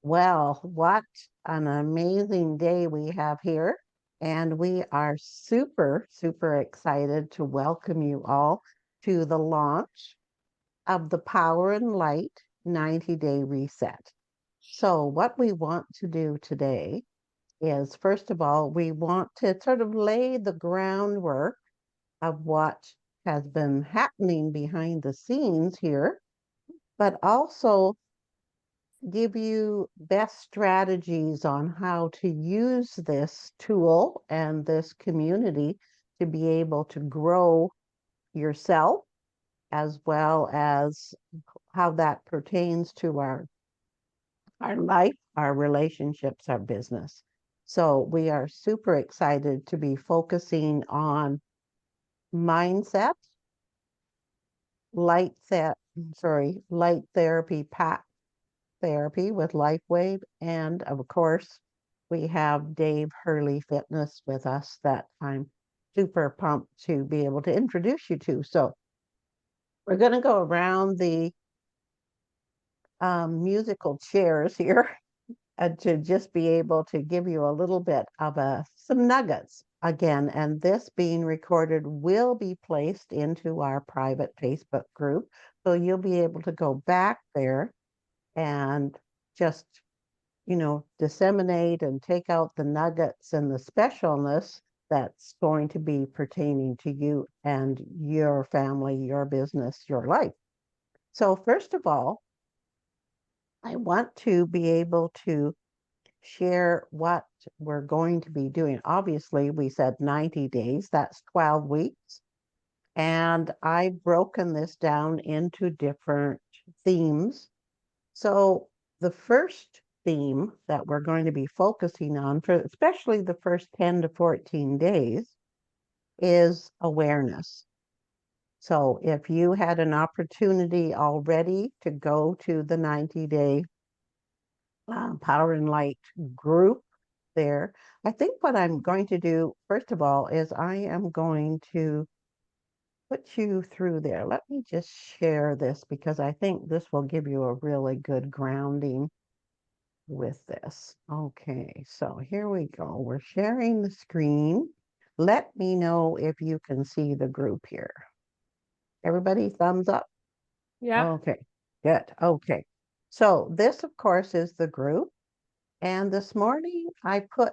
Well, what an amazing day we have here. And we are super, super excited to welcome you all to the launch of the Power and Light 90-Day Reset. So, what we want to do today is, first of all, we want to sort of lay the groundwork of what has been happening behind the scenes here, but also give you best strategies on how to use this tool and this community to be able to grow yourself as well as how that pertains to our life, our relationships, our business. So we are super excited to be focusing on mindset, light set, light therapy, therapy with LifeWave. And of course, we have Dave Hurley Fitness with us that I'm super pumped to be able to introduce you to. So we're going to go around the musical chairs here to just be able to give you a little bit of some nuggets again. And this being recorded will be placed into our private Facebook group. So you'll be able to go back there and just disseminate and take out the nuggets and the specialness that's going to be pertaining to you and your family, your business, your life. So first of all, I want to be able to share what we're going to be doing. Obviously, we said 90 days, that's 12 weeks. And I've broken this down into different themes. So the first theme that we're going to be focusing on for especially the first 10 to 14 days is awareness. So if you had an opportunity already to go to the 90-day Power and Light group there, I think what I'm going to do, first of all, is I am going to put you through there. Let me just share this because I think this will give you a really good grounding with this. Okay, so here we go. We're sharing the screen. Let me know if you can see the group here. Everybody, thumbs up? Yeah. Okay, good. Okay. So this, of course, is the group. And this morning I put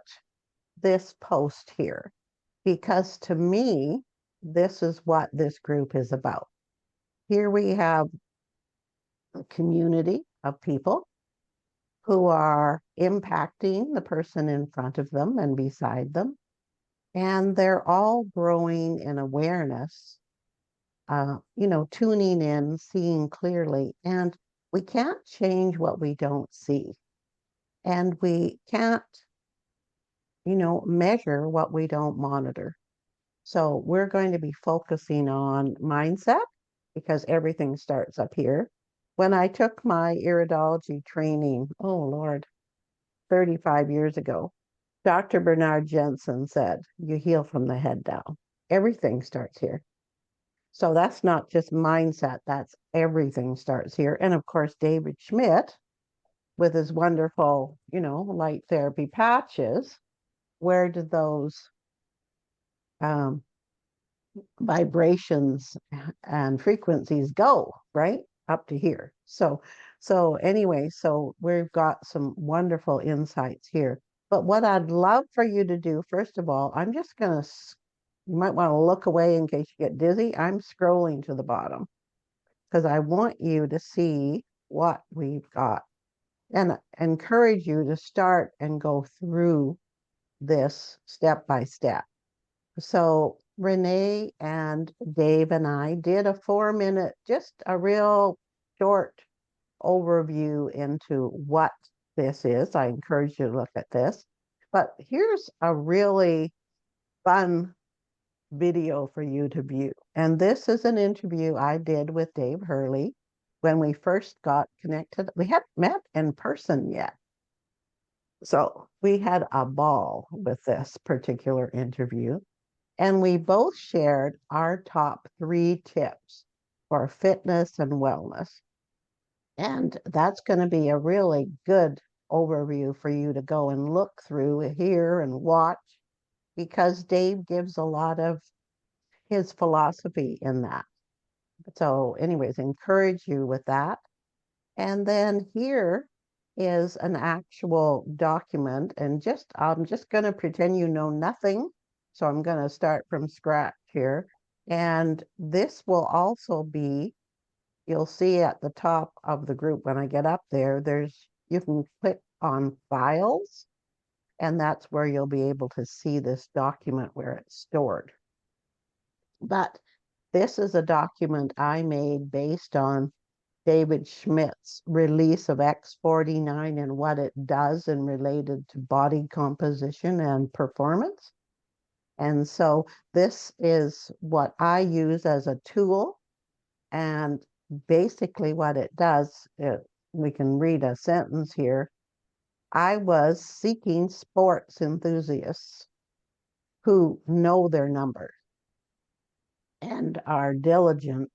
this post here because to me, this is what this group is about. Here we have a community of people who are impacting the person in front of them and beside them. And they're all growing in awareness, tuning in, seeing clearly. And we can't change what we don't see. And we can't, measure what we don't monitor. So we're going to be focusing on mindset because everything starts up here. When I took my iridology training, oh Lord, 35 years ago, Dr. Bernard Jensen said, you heal from the head down. Everything starts here. So that's not just mindset, that's everything starts here. And of course, David Schmidt, with his wonderful, light therapy patches, where did those um, vibrations and frequencies go, right? Up to here. So anyway, so we've got some wonderful insights here. But what I'd love for you to do, first of all, I'm just going to, you might want to look away in case you get dizzy. I'm scrolling to the bottom because I want you to see what we've got and encourage you to start and go through this step by step. So Renee and Dave and I did a 4-minute, just a real short overview into what this is. I encourage you to look at this. But here's a really fun video for you to view. And this is an interview I did with Dave Hurley when we first got connected. We hadn't met in person yet. So we had a ball with this particular interview. And we both shared our top 3 tips for fitness and wellness. And that's going to be a really good overview for you to go and look through here and watch, because Dave gives a lot of his philosophy in that. So, anyways, encourage you with that. And then here is an actual document, and I'm just going to pretend you know nothing. So I'm going to start from scratch here. And this will also be, you'll see at the top of the group when I get up there, you can click on files, and that's where you'll be able to see this document where it's stored. But this is a document I made based on David Schmidt's release of X49 and what it does in related to body composition and performance. And so this is what I use as a tool. And basically what it does, we can read a sentence here. I was seeking sports enthusiasts who know their numbers and are diligent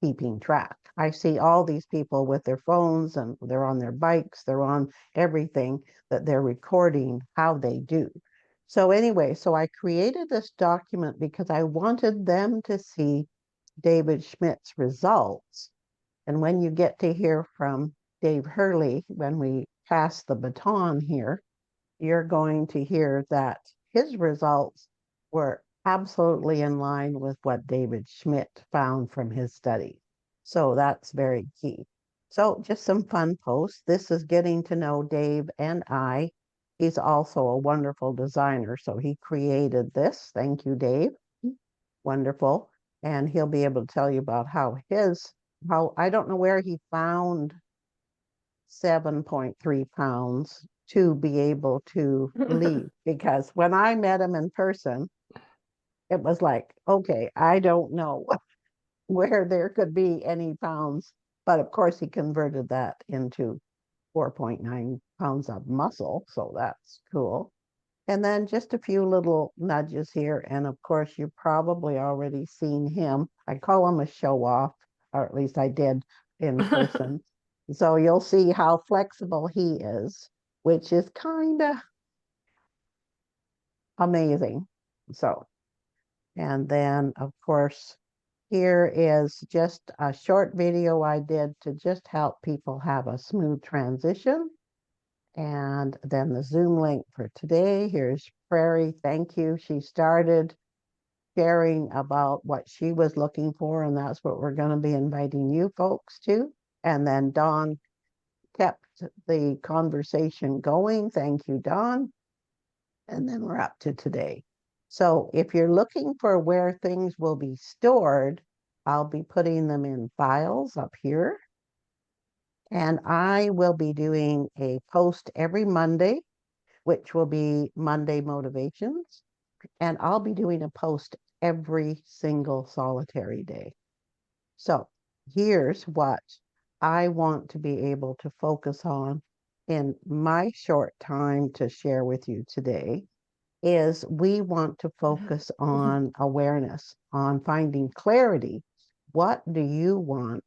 keeping track. I see all these people with their phones, and they're on their bikes, they're on everything, that they're recording how they do. So anyway, so I created this document because I wanted them to see David Schmidt's results. And when you get to hear from Dave Hurley, when we pass the baton here, you're going to hear that his results were absolutely in line with what David Schmidt found from his study. So that's very key. So just some fun posts. This is getting to know Dave and I. He's also a wonderful designer, so he created this. Thank you, Dave. Wonderful. And he'll be able to tell you about how I don't know where he found 7.3 pounds to be able to leave, because when I met him in person, it was like, okay, I don't know where there could be any pounds, but of course he converted that into 4.9 pounds of muscle, so that's cool. And then just a few little nudges here, and of course you've probably already seen him. I call him a show off, or at least I did in person. So you'll see how flexible he is, which is kind of amazing. So, and then of course, here is just a short video I did to just help people have a smooth transition. And then the Zoom link for today. Here's Prairie. Thank you. She started sharing about what she was looking for, and that's what we're going to be inviting you folks to. And then Dawn kept the conversation going. Thank you, Dawn. And then we're up to today. So if you're looking for where things will be stored, I'll be putting them in files up here. And I will be doing a post every Monday, which will be Monday Motivations. And I'll be doing a post every single solitary day. So here's what I want to be able to focus on in my short time to share with you today is we want to focus on awareness, on finding clarity. What do you want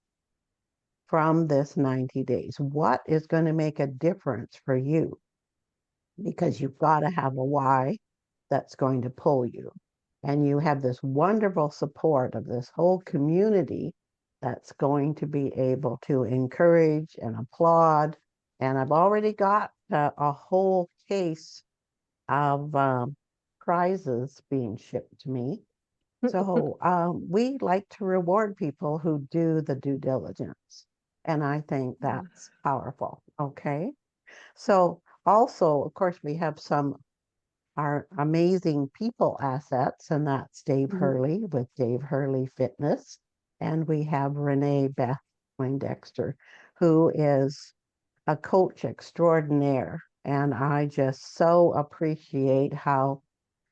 from this 90 days? What is going to make a difference for you? Because you've got to have a why that's going to pull you. And you have this wonderful support of this whole community that's going to be able to encourage and applaud. And I've already got a whole case of prizes being shipped to me. So we like to reward people who do the due diligence. And I think that's powerful. Okay. So also, of course, we have our amazing people assets, and that's Dave Hurley with Dave Hurley Fitness. And we have Renee, Beth Poindexter, who is a coach extraordinaire. And I just so appreciate how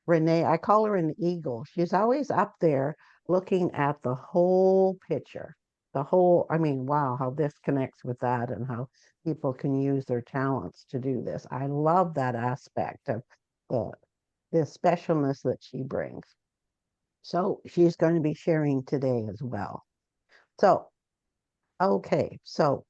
Renee, I call her an eagle. She's always up there looking at the whole picture. I mean, wow, how this connects with that and how people can use their talents to do this. I love that aspect of the specialness that she brings. So she's going to be sharing today as well. So, okay, so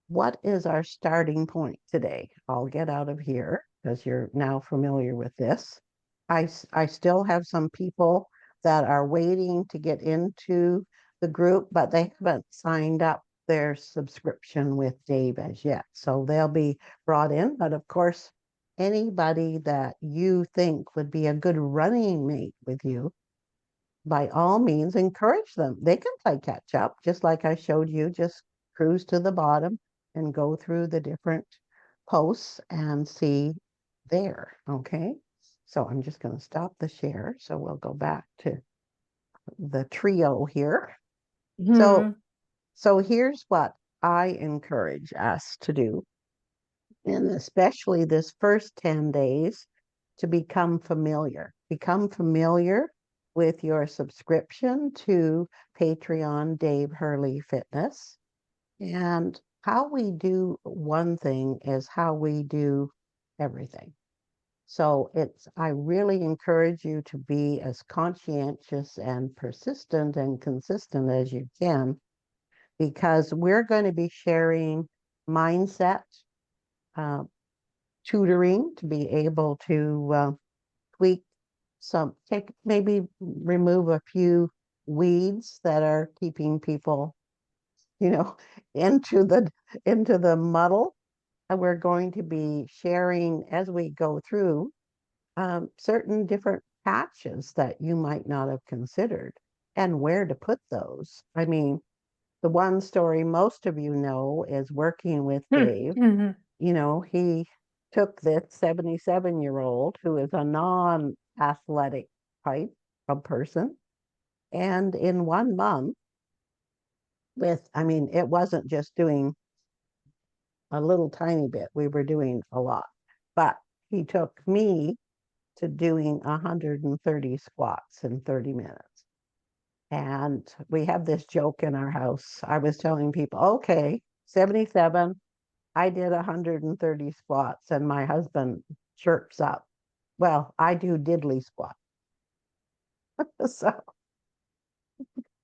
what is our starting point today? I'll get out of here because you're now familiar with this. I still have some people that are waiting to get into the group, but they haven't signed up their subscription with Dave as yet. So they'll be brought in. But of course, anybody that you think would be a good running mate with you, by all means, encourage them. They can play catch up, just like I showed you. Just cruise to the bottom and go through the different posts and see there. Okay. So I'm just going to stop the share. So we'll go back to the trio here. So, Mhm. so here's what I encourage us to do, and especially this first 10 days, to become familiar. Become familiar with your subscription to Patreon Dave Hurley Fitness. And how we do one thing is how we do everything. So I really encourage you to be as conscientious and persistent and consistent as you can, because we're going to be sharing mindset, uh, tutoring to be able to tweak maybe remove a few weeds that are keeping people, you know, into the muddle. And we're going to be sharing as we go through certain different patches that you might not have considered and where to put those. I mean, the one story most of you know is working with Dave. Mhm. He took this 77-year-old who is a non-athletic type of person, and in 1 month, I mean, it wasn't just doing a little tiny bit, we were doing a lot. But he took me to doing 130 squats in 30 minutes. And we have this joke in our house. I was telling people, okay, 77, I did 130 squats, and my husband chirps up, well, I do diddly squat. so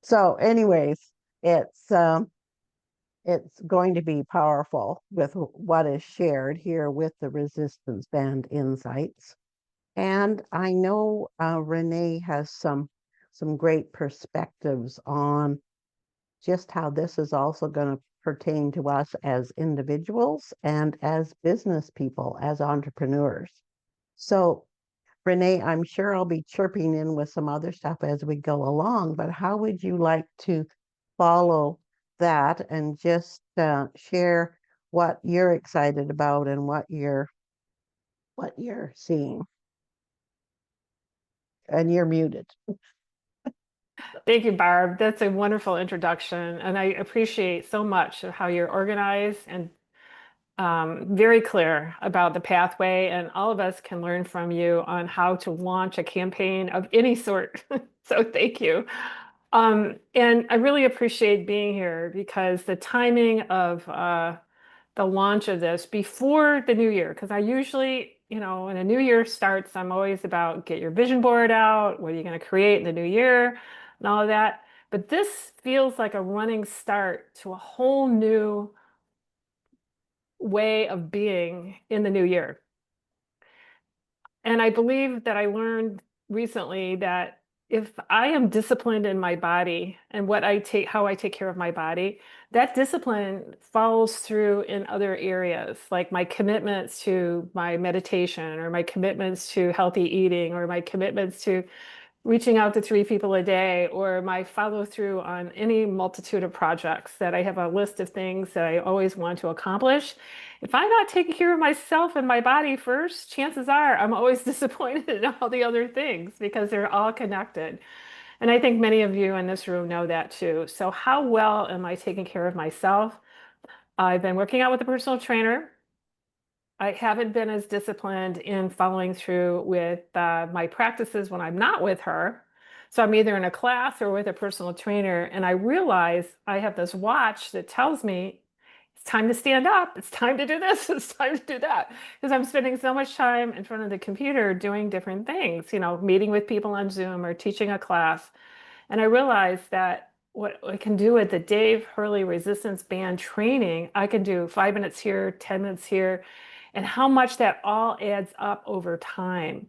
so anyways, it's going to be powerful with what is shared here with the resistance band insights. And I know Renee has some great perspectives on just how this is also going to pertain to us as individuals and as business people, as entrepreneurs. So, Renee, I'm sure I'll be chirping in with some other stuff as we go along, but how would you like to follow that and just share what you're excited about and what you're seeing? And you're muted. Thank you, Barb. That's a wonderful introduction. And I appreciate so much how you're organized and very clear about the pathway. And all of us can learn from you on how to launch a campaign of any sort. So thank you. And I really appreciate being here because the timing of the launch of this before the new year, because I usually, when a new year starts, I'm always about get your vision board out, what are you going to create in the new year, and all of that. But this feels like a running start to a whole new way of being in the new year. And I believe that I learned recently that if I am disciplined in my body and how I take care of my body, that discipline follows through in other areas, like my commitments to my meditation or my commitments to healthy eating or my commitments to reaching out to 3 people a day or my follow through on any multitude of projects that I have a list of things that I always want to accomplish. If I'm not taking care of myself and my body first, chances are I'm always disappointed in all the other things because they're all connected. And I think many of you in this room know that too. So how well am I taking care of myself? I've been working out with a personal trainer. I haven't been as disciplined in following through with my practices when I'm not with her. So I'm either in a class or with a personal trainer, and I realize I have this watch that tells me it's time to stand up, it's time to do this, it's time to do that. Because I'm spending so much time in front of the computer doing different things, meeting with people on Zoom or teaching a class. And I realized that what I can do with the Dave Hurley resistance band training, I can do 5 minutes here, 10 minutes here, and how much that all adds up over time.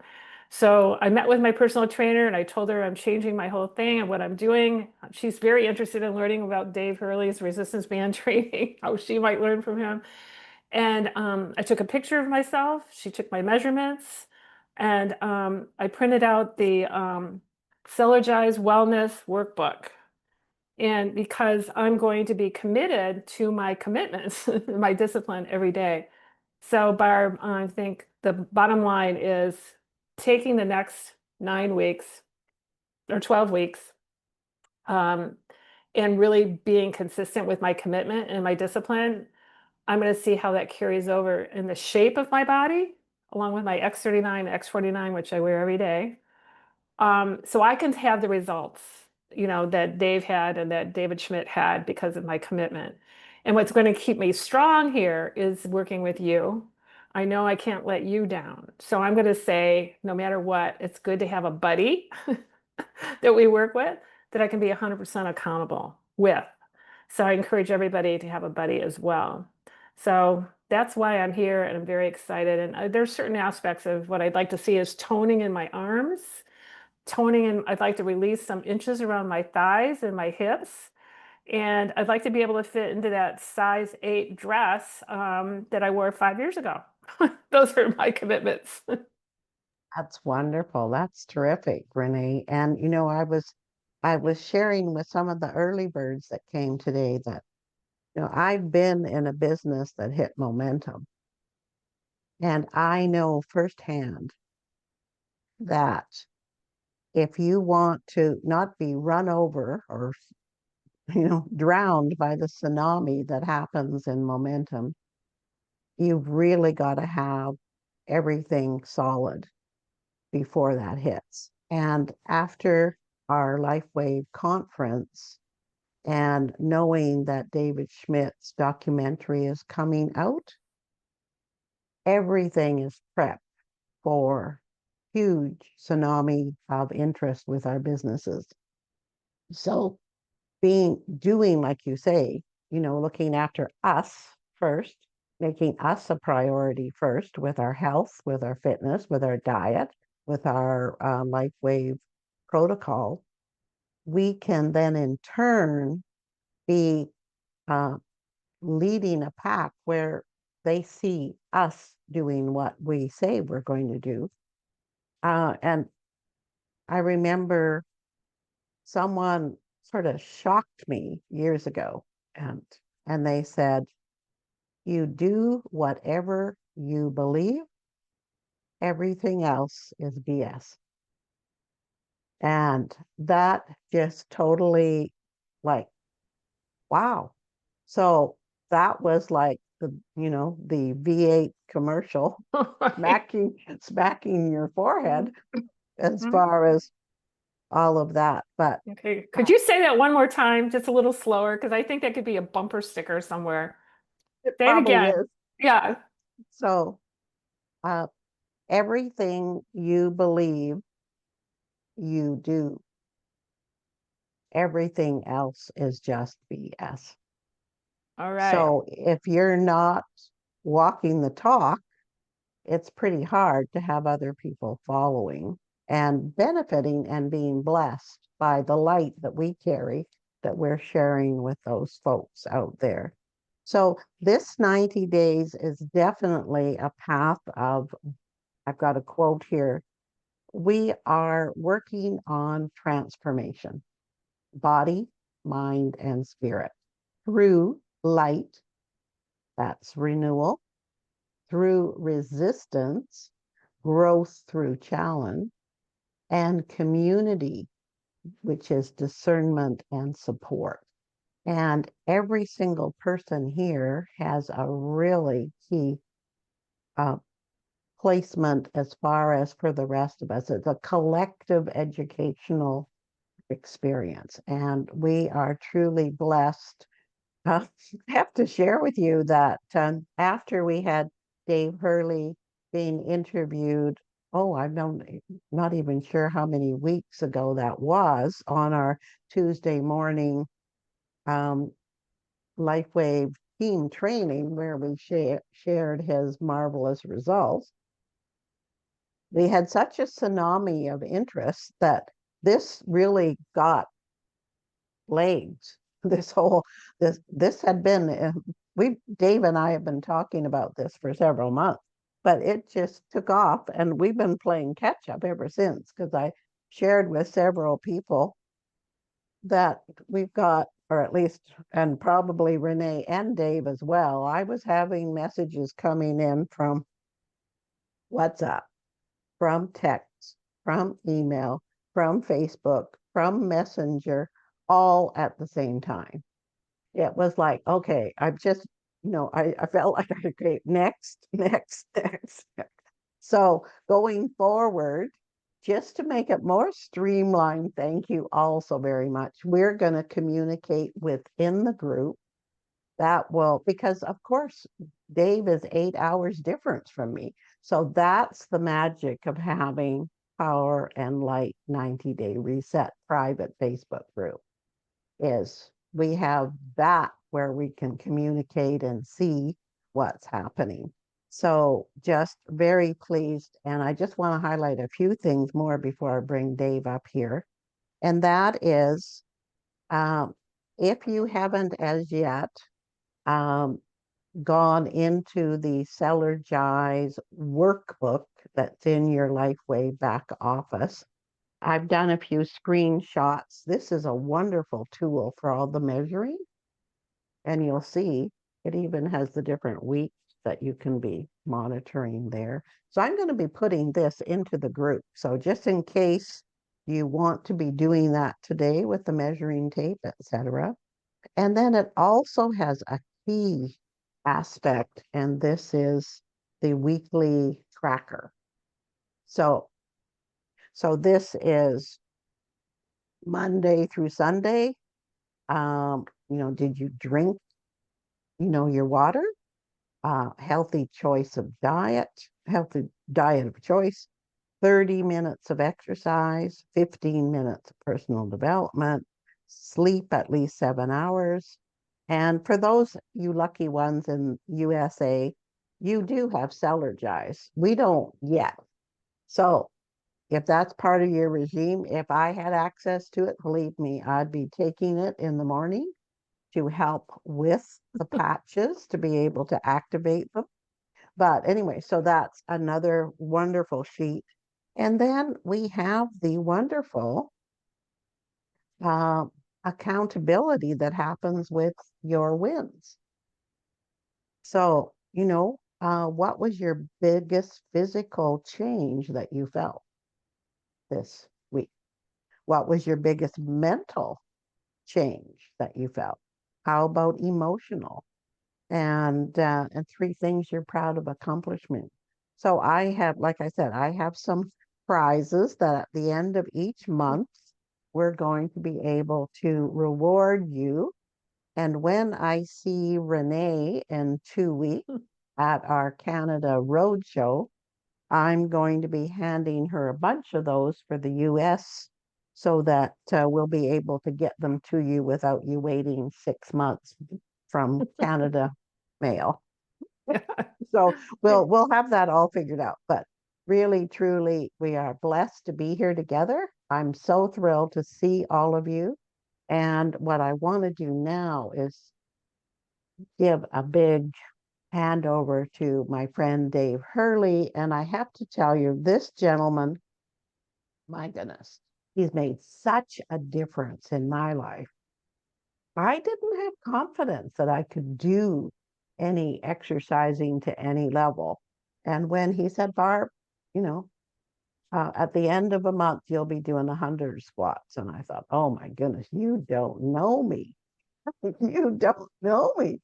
So I met with my personal trainer and I told her I'm changing my whole thing and what I'm doing. She's very interested in learning about Dave Hurley's resistance band training, how she might learn from him. And I took a picture of myself. She took my measurements, and I printed out the Cellergize Wellness Workbook. And because I'm going to be committed to my commitments, my discipline every day. So, Barb, I think the bottom line is taking the next 9 weeks or 12 weeks um, and really being consistent with my commitment and my discipline. I'm going to see how that carries over in the shape of my body, along with my X39, X49, which I wear every day. So I can have the results, that Dave had and that David Schmidt had because of my commitment. And what's going to keep me strong here is working with you. I know I can't let you down. So I'm going to say, no matter what, it's good to have a buddy that we work with that I can be 100% accountable with. So I encourage everybody to have a buddy as well. So that's why I'm here and I'm very excited. And there's certain aspects of what I'd like to see is toning in my arms, toning in, I'd like to release some inches around my thighs and my hips. And I'd like to be able to fit into that size 8 dress that I wore 5 years ago. Those are my commitments. That's wonderful. That's terrific, Renee. And I was sharing with some of the early birds that came today that I've been in a business that hit momentum, and I know firsthand that if you want to not be run over or drowned by the tsunami that happens in momentum, you've really got to have everything solid before that hits. And after our LifeWave conference, and knowing that David Schmidt's documentary is coming out, everything is prepped for huge tsunami of interest with our businesses. So doing like you say, looking after us first, making us a priority first with our health, with our fitness, with our diet, with our LifeWave protocol, we can then in turn be leading a pack where they see us doing what we say we're going to do. And I remember someone sort of shocked me years ago, and they said, "You do whatever you believe. Everything else is BS." And that just totally, like, wow. So that was like the V8 commercial smacking your forehead as far as all of that. But Okay, could you say that one more time, just a little slower? Because I think that could be a bumper sticker somewhere. it Say it probably again. is. Yeah. So uh, everything you believe, you do. Everything else is just BS. All right. So if you're not walking the talk, it's pretty hard to have other people following and benefiting and being blessed by the light that we carry, that we're sharing with those folks out there. So this 90 days is definitely a path of, I've got a quote here, we are working on transformation, body, mind, and spirit through light, that's renewal, through resistance, growth through challenge, and community, which is discernment and support. And every single person here has a really key uh, placement as far as for the rest of us. It's a collective educational experience. And we are truly blessed. I have to share with you that after we had Dave Hurley being interviewed, oh, not even sure how many weeks ago that was, on our Tuesday morning um, LifeWave team training where we shared his marvelous results, we had such a tsunami of interest that this really got legs. This had been we Dave and I have been talking about this for several months, but it just took off, and we've been playing catch up ever since because I shared with several people that we've got, or at least, and probably Renee and Dave as well. I was having messages coming in from WhatsApp, from text, from email, from Facebook, from Messenger, all at the same time. It was like, okay, I've just, I felt like I could next, next, next. So going forward, just to make it more streamlined, thank you all so very much. We're going to communicate within the group that will, because of course, Dave is 8 hours difference from me. So that's the magic of having Power and Light 90-day reset private Facebook group is we have that where we can communicate and see what's happening. So just very pleased. And I just want to highlight a few things more before I bring Dave up here. And that is, if you haven't as yet um, gone into the Sellergize workbook that's in your LifeWay back office, I've done a few screenshots. This is a wonderful tool for all the measuring. And you'll see it even has the different weeks that you can be monitoring there. So I'm going to be putting this into the group. So just in case you want to be doing that today with the measuring tape, etc. And then it also has a key aspect, and this is the weekly tracker. So this is Monday through Sunday. Did you drink, your water? Healthy choice of diet, healthy diet of choice, 30 minutes of exercise, 15 minutes of personal development, sleep at least 7 hours. And for those you lucky ones in USA, you do have Sellergize. We don't yet. So if that's part of your regime, if I had access to it, believe me, I'd be taking it in the morning to help with the patches to be able to activate them. But anyway, so that's another wonderful sheet. And then we have the wonderful uh, accountability that happens with your wins. So, what was your biggest physical change that you felt this week? What was your biggest mental change that you felt? How about emotional? And 3 things you're proud of accomplishment. So I have, like I said, I have some prizes that at the end of each month, we're going to be able to reward you. And when I see Renee in 2 weeks at our Canada Roadshow, I'm going to be handing her a bunch of those for the US so that we'll be able to get them to you without you waiting 6 months from Canada mail. So we'll have that all figured out. But really, truly, we are blessed to be here together. I'm so thrilled to see all of you. And what I want to do now is give a big handover to my friend Dave Hurley. And I have to tell you, this gentleman, my goodness, he's made such a difference in my life. I didn't have confidence that I could do any exercising to any level. And when he said, Barb, at the end of a month, you'll be doing 100 squats. And I thought, oh my goodness, you don't know me. You don't know me.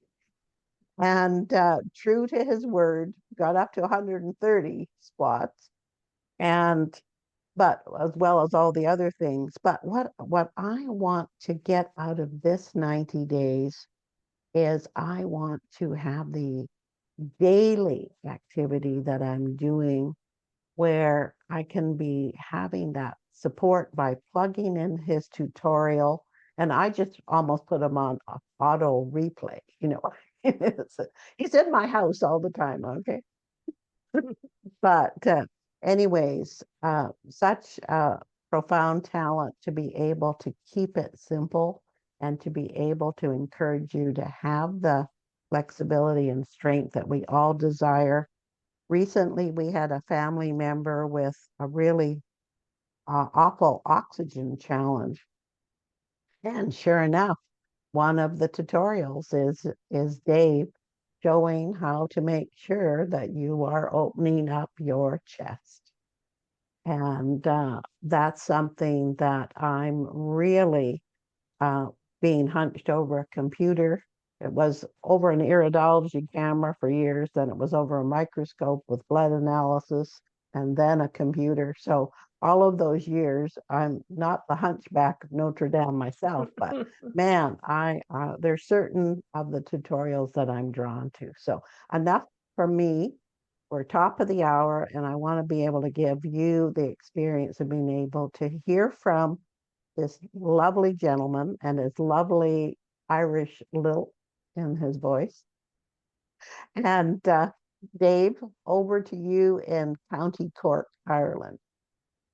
And true to his word, got up to 130 squats, and but as well as all the other things. But what I want to get out of this 90 days is I want to have the daily activity that I'm doing where I can be having that support by plugging in his tutorial And I just almost put them on auto replay, you know. He's in my house all the time, okay? But anyways, such profound talent to be able to keep it simple and to be able to encourage you to have the flexibility and strength that we all desire. Recently, we had a family member with a really awful oxygen challenge. And sure enough, one of the tutorials is Dave showing how to make sure that you are opening up your chest. And that's something that I'm really being hunched over a computer. It was over an iridology camera for years, then it was over a microscope with blood analysis, and then a computer. So all of those years, I'm not the hunchback of Notre Dame myself, but man, I there's certain of the tutorials that I'm drawn to. So enough for me. We're top of the hour, and I want to be able to give you the experience of being able to hear from this lovely gentleman and his lovely Irish lilt in his voice. And Dave, over to you in County Cork, Ireland.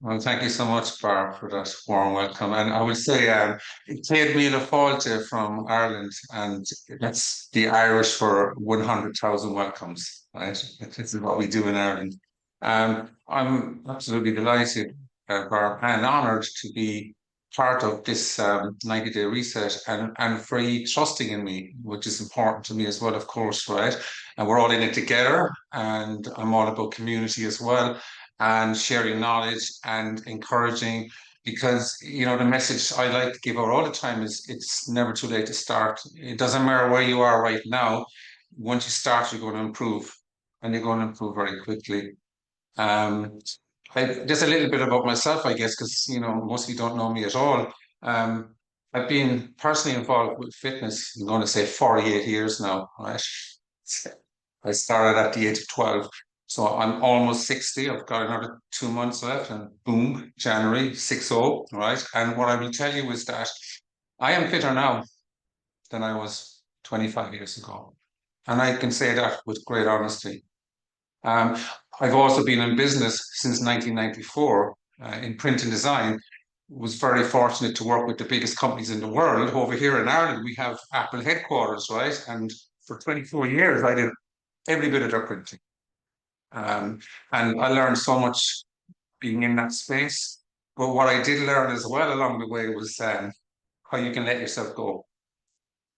Well, thank you so much, Barb, for that warm welcome. And I would say, Céad Míle Fáilte from Ireland, and that's the Irish for 100,000 welcomes, right? This is what we do in Ireland. I'm absolutely delighted, Barb, and honoured to be part of this 90-day reset and for you trusting in me, which is important to me as well, of course, right? And we're all in it together, and I'm all about community as well, and sharing knowledge and encouraging, because you know the message I like to give out all the time is it's never too late to start. It doesn't matter where you are right now. Once you start, you're going to improve, and you're going to improve very quickly. Just a little bit about myself, I guess, because you know most of you don't know me at all. I've been personally involved with fitness, I'm going to say 48 years now, right? I started at the age of 12. So I'm almost 60. I've got another 2 months left, and boom, January 60, right? And what I will tell you is that I am fitter now than I was 25 years ago. And I can say that with great honesty. I've also been in business since 1994 in print and design. Was very fortunate to work with the biggest companies in the world. Over here in Ireland, we have Apple headquarters, right? And for 24 years, I did every bit of their printing. And I learned so much being in that space. But what I did learn as well along the way was how you can let yourself go.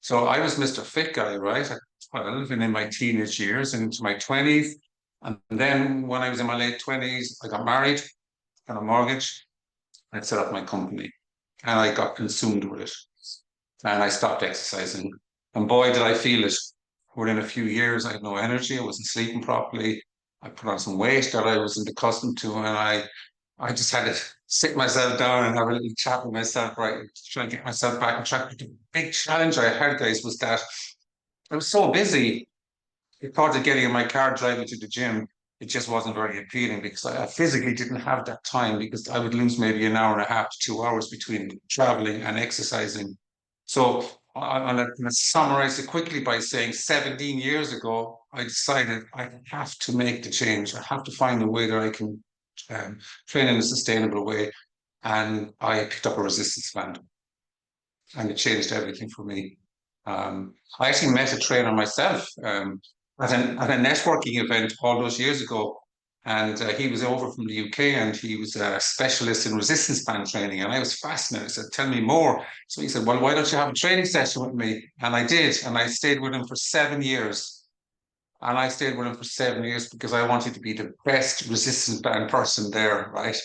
So I was Mr. Fit Guy, right? I was in my teenage years and into my 20s. And then when I was in my late 20s, I got married, got a mortgage, I set up my company, and I got consumed with it. And I stopped exercising. And boy, did I feel it. Within a few years, I had no energy. I wasn't sleeping properly. I put on some weight that I wasn't accustomed to, and I just had to sit myself down and have a little chat with myself, right? Try and get myself back on track. But the big challenge I had, guys, was that I was so busy. The thought of getting in my car, driving to the gym, it just wasn't very appealing because I physically didn't have that time, because I would lose maybe an hour and a half to 2 hours between traveling and exercising. So I'm going to summarize it quickly by saying 17 years ago, I decided I have to make the change. I have to find a way that I can train in a sustainable way. And I picked up a resistance band, and it changed everything for me. I actually met a trainer myself at a networking event all those years ago. And he was over from the UK, and he was a specialist in resistance band training. And I was fascinated. I said, tell me more. So he said, well, why don't you have a training session with me? And I did. And I stayed with him for 7 years. And I stayed with him for 7 years because I wanted to be the best resistance band person there, right?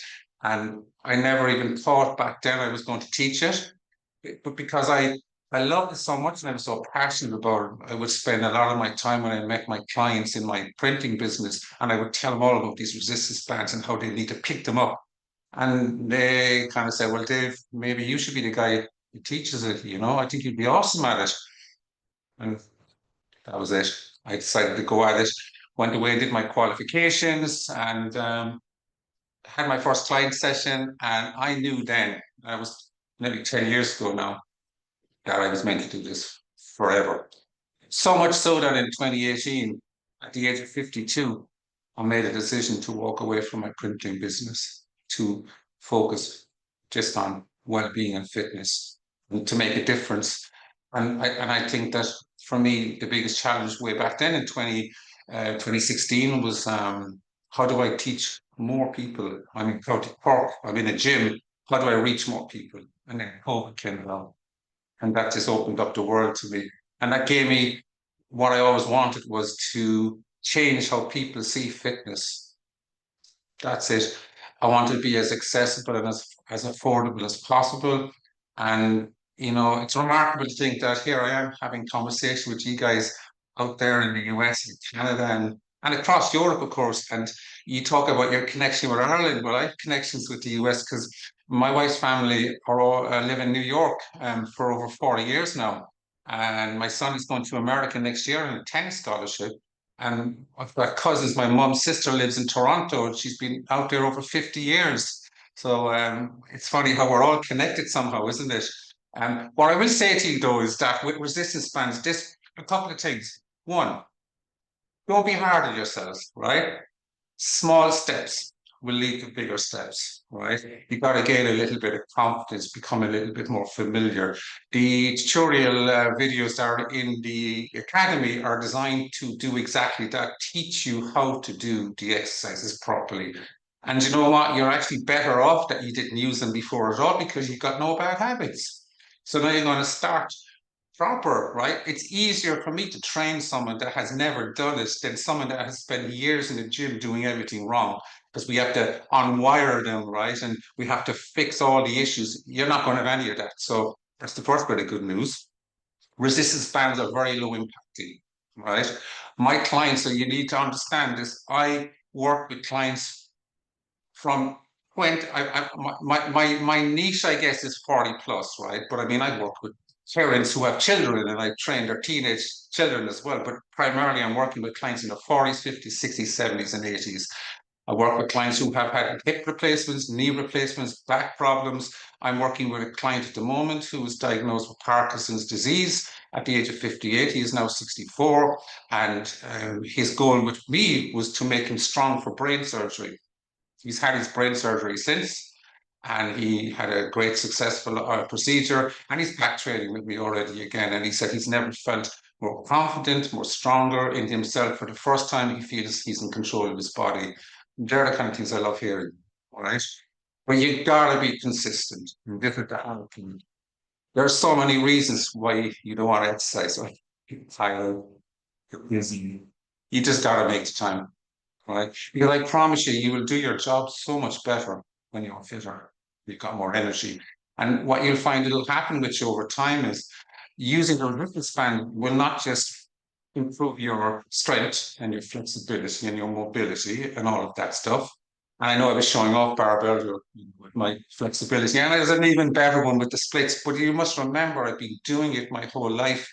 And I never even thought back then I was going to teach it. But because I loved it so much and I was so passionate about it, I would spend a lot of my time when I met my clients in my printing business, and I would tell them all about these resistance bands and how they need to pick them up. And they kind of said, well, Dave, maybe you should be the guy who teaches it, you know, I think you'd be awesome at it. And that was it. I decided to go at it, went away, did my qualifications, and had my first client session. And I knew then, I was nearly 10 years ago now, that I was meant to do this forever. So much so that in 2018, at the age of 52, I made a decision to walk away from my printing business to focus just on well-being and fitness and to make a difference. And I think that for me, the biggest challenge way back then in 2016 was how do I teach more people? I'm in County Cork, I'm in a gym, how do I reach more people? And then COVID came along. And that just opened up the world to me. And that gave me what I always wanted, was to change how people see fitness. That's it. I want to be as accessible and as affordable as possible. And, you know, it's remarkable to think that here I am having conversation with you guys out there in the US and Canada and across Europe, of course. And you talk about your connection with Ireland. Well, I have connections with the US because my wife's family are all live in New York for over 40 years now. And my son is going to America next year on a tennis scholarship. And I've got cousins. My mom's sister lives in Toronto, and she's been out there over 50 years. So it's funny how we're all connected somehow, isn't it? What I will say to you though is that with resistance bands, this a couple of things. One, don't be hard on yourselves, right? Small steps will lead to bigger steps, right? You got to gain a little bit of confidence, become a little bit more familiar. The tutorial videos that are in the academy are designed to do exactly that, teach you how to do the exercises properly. And you know what? You're actually better off that you didn't use them before at all, because you've got no bad habits. So now you're going to start proper, right? It's easier for me to train someone that has never done it than someone that has spent years in the gym doing everything wrong, because we have to unwire them, right? And we have to fix all the issues. You're not going to have any of that. So that's the first bit of good news. Resistance bands are very low impacting, right? My clients, so you need to understand this, I work with clients from 20, my niche, I guess, is 40 plus, right? But I mean, I work with parents who have children and I train their teenage children as well. But primarily, I'm working with clients in their 40s, 50s, 60s, 70s, and 80s. I work with clients who have had hip replacements, knee replacements, back problems. I'm working with a client at the moment who was diagnosed with Parkinson's disease at the age of 58. He is now 64. And his goal with me was to make him strong for brain surgery. He's had his brain surgery since, and he had a great successful procedure, and he's back training with me already again. And he said he's never felt more confident, more stronger in himself. For the first time, he feels he's in control of his body. They're the kind of things I love hearing, all right? But you gotta be consistent. And this is the hard thing. There are so many reasons why you don't want to exercise, right? You're tired, you're busy. You just gotta make the time, right? Because I promise you, you will do your job so much better when you're fitter. You've got more energy. And what you'll find it'll happen with you over time is using the resistance band will not just improve your strength and your flexibility and your mobility and all of that stuff. And I know I was showing off Barb earlier with my flexibility, and there's an even better one with the splits. But you must remember, I've been doing it my whole life.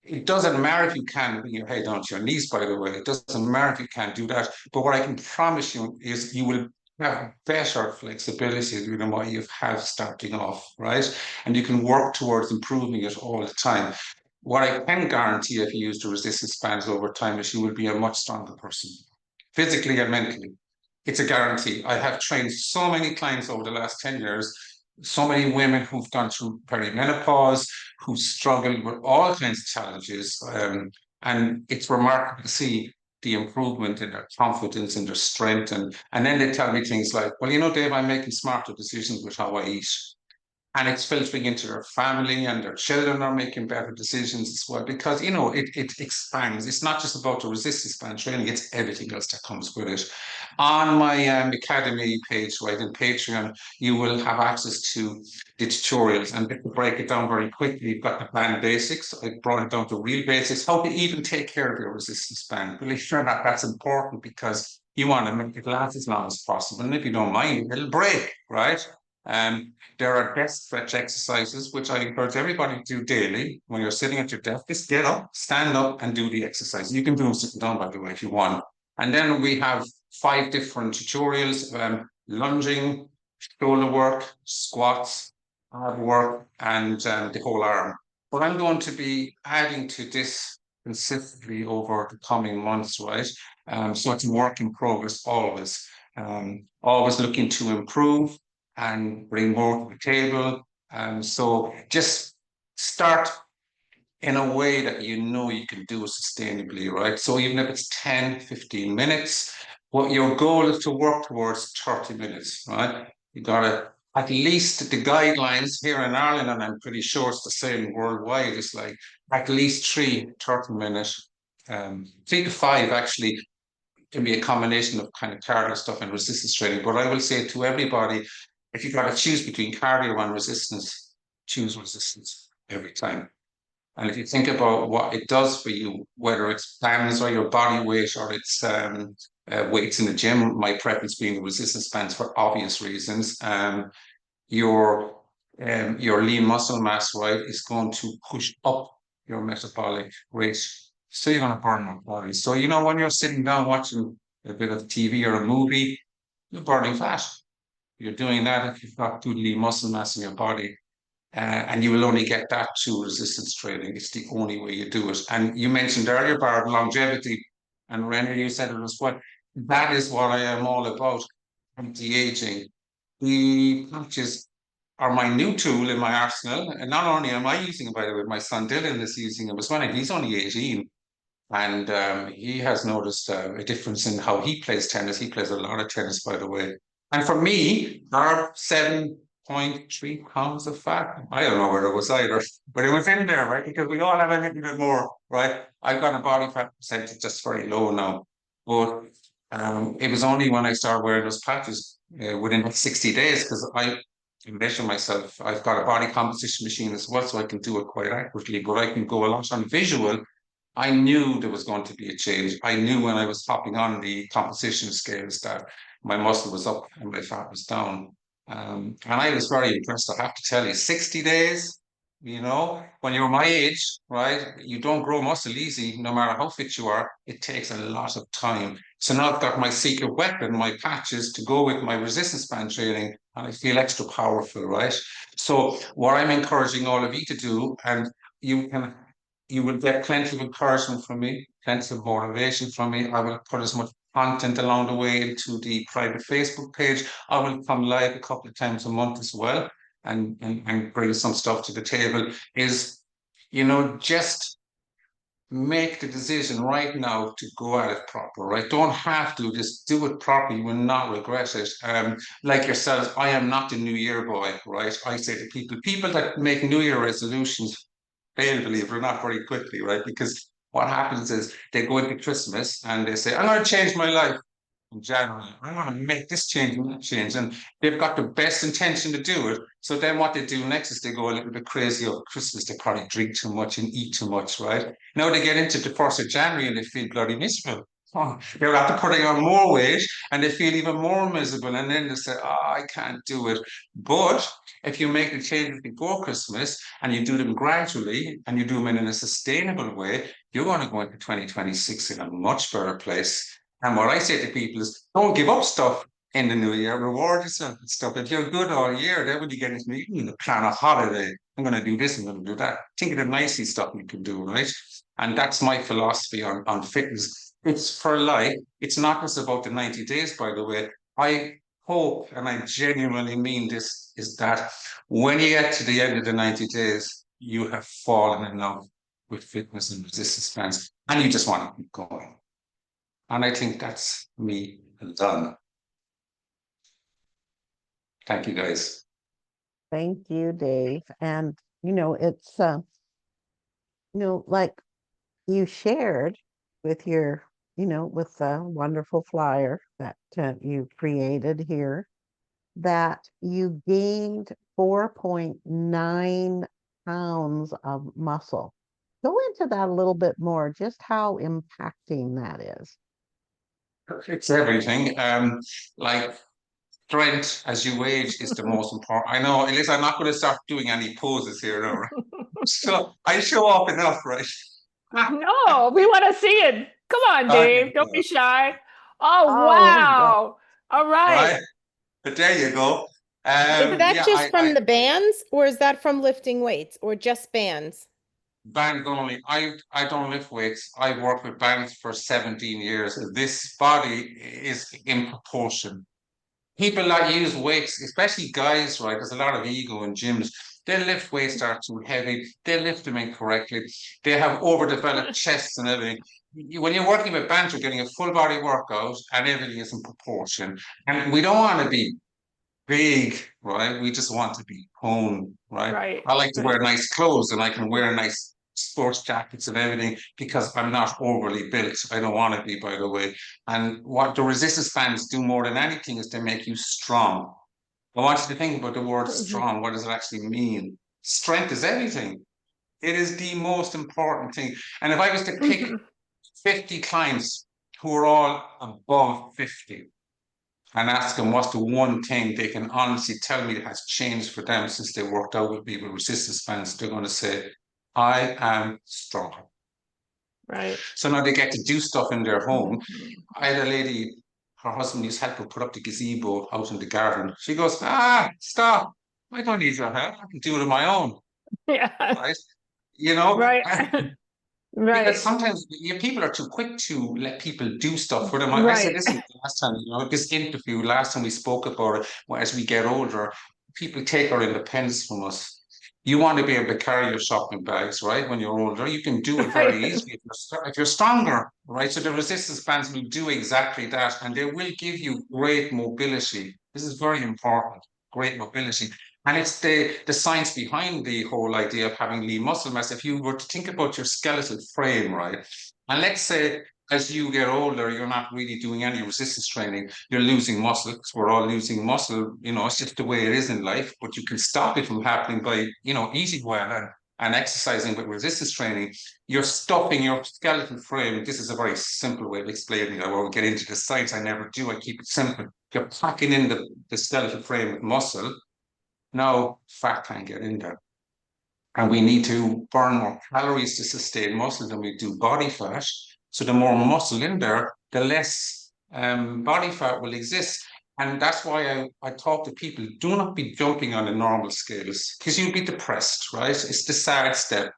It doesn't matter if you can bring your head onto your knees, by the way. It doesn't matter if you can't do that. But what I can promise you is you will have better flexibility than what you have starting off, right? And you can work towards improving it all the time. What I can guarantee if you use the resistance bands over time is you will be a much stronger person, physically and mentally. It's a guarantee. I have trained so many clients over the last 10 years, so many women who've gone through perimenopause, who struggled with all kinds of challenges. And it's remarkable to see the improvement in their confidence and their strength. And then they tell me things like, well, you know, Dave, I'm making smarter decisions with how I eat. And it's filtering into their family, and their children are making better decisions as well, because, you know, it expands. It's not just about the resistance band training, it's everything else that comes with it. On my Academy page, right, in Patreon, you will have access to the tutorials, and to break it down very quickly. You've got the band basics. I brought it down to real basics, how to even take care of your resistance band. Believe it or not, that's important, because you want to make it last as long as possible. And if you don't mind, it'll break, right? There are desk stretch exercises, which I encourage everybody to do daily. When you're sitting at your desk, just get up, stand up, and do the exercise. You can do them sitting down, by the way, if you want. And then we have 5 different tutorials: lunging, shoulder work, squats, ab work, and the whole arm. but I'm going to be adding to this consistently over the coming months, right? So it's a work in progress always. Always looking to improve and bring more to the table. So just start in a way that you know you can do it sustainably, right? So even if it's 10, 15 minutes, what your goal is to work towards 30 minutes, right? You gotta, at least the guidelines here in Ireland, and I'm pretty sure it's the same worldwide, is like at least 30 minute, 3 to 5 actually can be a combination of kind of cardio stuff and resistance training. But I will say to everybody, if you gotta choose between cardio and resistance, choose resistance every time. And if you think about what it does for you, whether it's bands or your body weight or it's weights in the gym, my preference being the resistance bands for obvious reasons. Your lean muscle mass, right, is going to push up your metabolic rate. So you're going to burn more calories. So, you know, when you're sitting down watching a bit of TV or a movie, you're burning fat. You're doing that if you've got good lean muscle mass in your body. And you will only get that through resistance training. It's the only way you do it. And you mentioned earlier, Barb, longevity. And Renee, you said it as well. That is what I am all about, anti-aging. The patches are my new tool in my arsenal. And not only am I using it, by the way, my son Dylan is using it as well. He's only 18. And he has noticed a difference in how he plays tennis. He plays a lot of tennis, by the way. And for me, Barb, 7.3 pounds of fat. I don't know where it was either, but it was in there, right? Because we all have a little bit more, right? I've got a body fat percentage just very low now. But it was only when I started wearing those patches within 60 days, because I measure myself. I've got a body composition machine as well, so I can do it quite accurately, but I can go a lot on visual. I knew there was going to be a change. I knew when I was hopping on the composition scales that my muscle was up and my fat was down. And I was very impressed, I have to tell you, 60 days, you know, when you're my age, right, you don't grow muscle easy, no matter how fit you are. It takes a lot of time. So now I've got my secret weapon, my patches to go with my resistance band training, and I feel extra powerful, right? So what I'm encouraging all of you to do, and you will get plenty of encouragement from me, plenty of motivation from me. I will put as much content along the way into the private Facebook page. I will come live a couple of times a month as well and bring some stuff to the table. Is, you know, just make the decision right now to go at it proper, right? Don't have to, just do it properly. You will not regret it. Like yourselves, I am not the New Year boy, right? I say to people that make New Year resolutions fail, believe it or not, very quickly, right? Because what happens is they go into Christmas and they say, I'm going to change my life in January. I want to make this change and that change. And they've got the best intention to do it. So then what they do next is they go a little bit crazy over Christmas. They probably drink too much and eat too much, right? Now they get into the 1st of January and they feel bloody miserable. Oh, they're after putting on more weight and they feel even more miserable. And then they say, oh, I can't do it. But if you make the changes before Christmas and you do them gradually and you do them in a sustainable way, you're going to go into 2026 in a much better place. And what I say to people is, don't give up stuff in the new year. Reward yourself and stuff. If you're good all year, then when you get into the meeting, you plan a holiday. I'm going to do this, I'm going to do that. Think of the nicey stuff you can do, right? And that's my philosophy on fitness. It's for life. It's not just about the 90 days, by the way. I hope, and I genuinely mean this, is that when you get to the end of the 90 days, you have fallen in love with fitness and resistance bands, and you just want to keep going. And I think that's me done. Thank you, guys. Thank you, Dave. And, you know, it's, like you shared with your, with the wonderful flyer that you created here, that you gained 4.9 pounds of muscle. Go into that a little bit more, just how impacting that is. It's everything. Like strength as you age is the most important. I know, at least I'm not going to start doing any poses here now, right? So I show off enough, right? No, we want to see it. Come on, Dave. Don't be shy. Oh, Oh, wow. All right. Right. But there you go. Is that Yeah, just from the bands, or is that from lifting weights, or just bands? band only. I don't lift weights. I've worked with bands for 17 years. This body is in proportion. People that use weights, especially guys, right? There's a lot of ego in gyms. They lift weights that are too heavy. They lift them incorrectly. They have overdeveloped chests and everything. When you're working with bands, you're getting a full body workout and everything is in proportion. And we don't want to be big, right? We just want to be home, right? Right. I like to wear Right. nice clothes and I can wear nice sports jackets and everything because I'm not overly built. I don't want to be, by the way. And what the resistance bands do more than anything is they make you strong. I want you to think about the word Mhm. strong. What does it actually mean? Strength is everything. It is the most important thing. And if I was to pick Mhm. 50 clients who are all above 50, and ask them what's the one thing they can honestly tell me that has changed for them since they worked out with me with resistance bands, they're going to say, I am strong. Right. So now they get to do stuff in their home. Mhm. I had a lady, her husband used to help her put up the gazebo out in the garden. She goes, stop. I don't need your help. I can do it on my own. Yeah. Right. You know, Right. because Right. sometimes people are too quick to let people do stuff for them. I said, Right. listen, last time, this interview, last time we spoke about it, well, as we get older, people take our independence from us. You want to be able to carry your shopping bags, right? When you're older, you can do it very Right. easily if you're stronger, right? So the resistance bands will do exactly that, and they will give you great mobility. This is very important, great mobility. And it's the science behind the whole idea of having lean muscle mass. If you were to think about your skeletal frame, right? And let's say as you get older, you're not really doing any resistance training, you're losing muscle because we're all losing muscle. It's just the way it is in life, but you can stop it from happening by, eating well and exercising with resistance training. You're stuffing your skeletal frame. This is a very simple way of explaining it. I won't get into the science. I never do. I keep it simple. You're packing in the skeletal frame with muscle. Now, fat can't get in there. And we need to burn more calories to sustain muscle than we do body fat. So the more muscle in there, the less body fat will exist. And that's why I talk to people, do not be jumping on the normal scales because you'll be depressed, right? It's the sad step.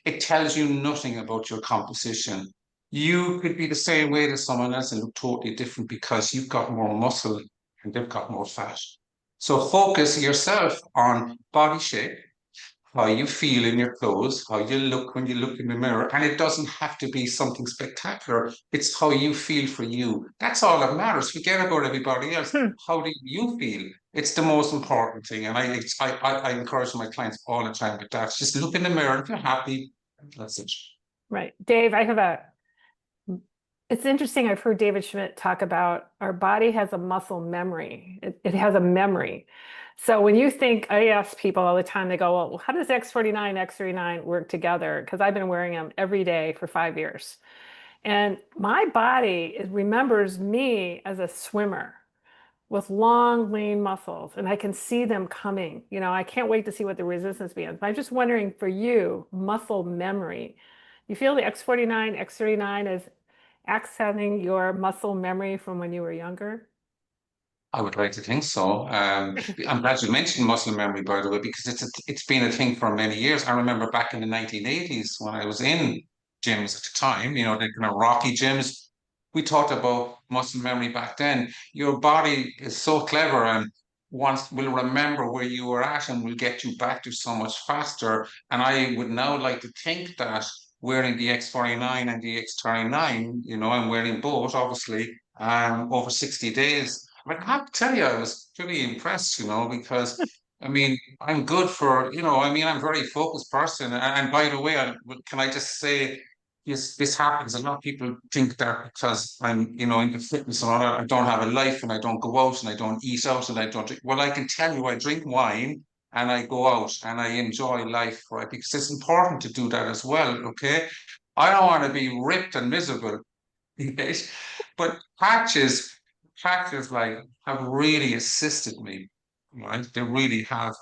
It tells you nothing about your composition. You could be the same weight as someone else and look totally different because you've got more muscle and they've got more fat. So focus yourself on body shape, how you feel in your clothes, how you look when you look in the mirror. And it doesn't have to be something spectacular. It's how you feel for you. That's all that matters. Forget about everybody else. Hmm. How do you feel? It's the most important thing. And I encourage my clients all the time with that. Just look in the mirror. If you're happy, that's it. Right. Dave, it's interesting. I've heard David Schmidt talk about our body has a muscle memory. It has a memory. So when you think, I ask people all the time, they go, well, how does X49, X39 work together? Because I've been wearing them every day for 5 years. And my body, it remembers me as a swimmer with long, lean muscles, and I can see them coming. I can't wait to see what the resistance bands. But I'm just wondering for you, muscle memory. You feel the X49, X39 is accessing your muscle memory from when you were younger? I would like to think so. I'm glad you mentioned muscle memory, by the way, because it's been a thing for many years. I remember back in the 1980s when I was in gyms at the time, the kind of rocky gyms. We talked about muscle memory back then. Your body is so clever and once will remember where you were at and will get you back to so much faster. And I would now like to think that wearing the X49 and the X39, I'm wearing both, obviously, over 60 days. I have to tell you, I was pretty impressed, because I mean, I'm good for, I'm a very focused person. And by the way, can I just say, yes, this happens. A lot of people think that because I'm, into fitness and all that, I don't have a life and I don't go out and I don't eat out and I don't drink. Well, I can tell you, I drink wine and I go out and I enjoy life, right? Because it's important to do that as well, okay? I don't want to be ripped and miserable, yes, but patches like have really assisted me, right? They really have.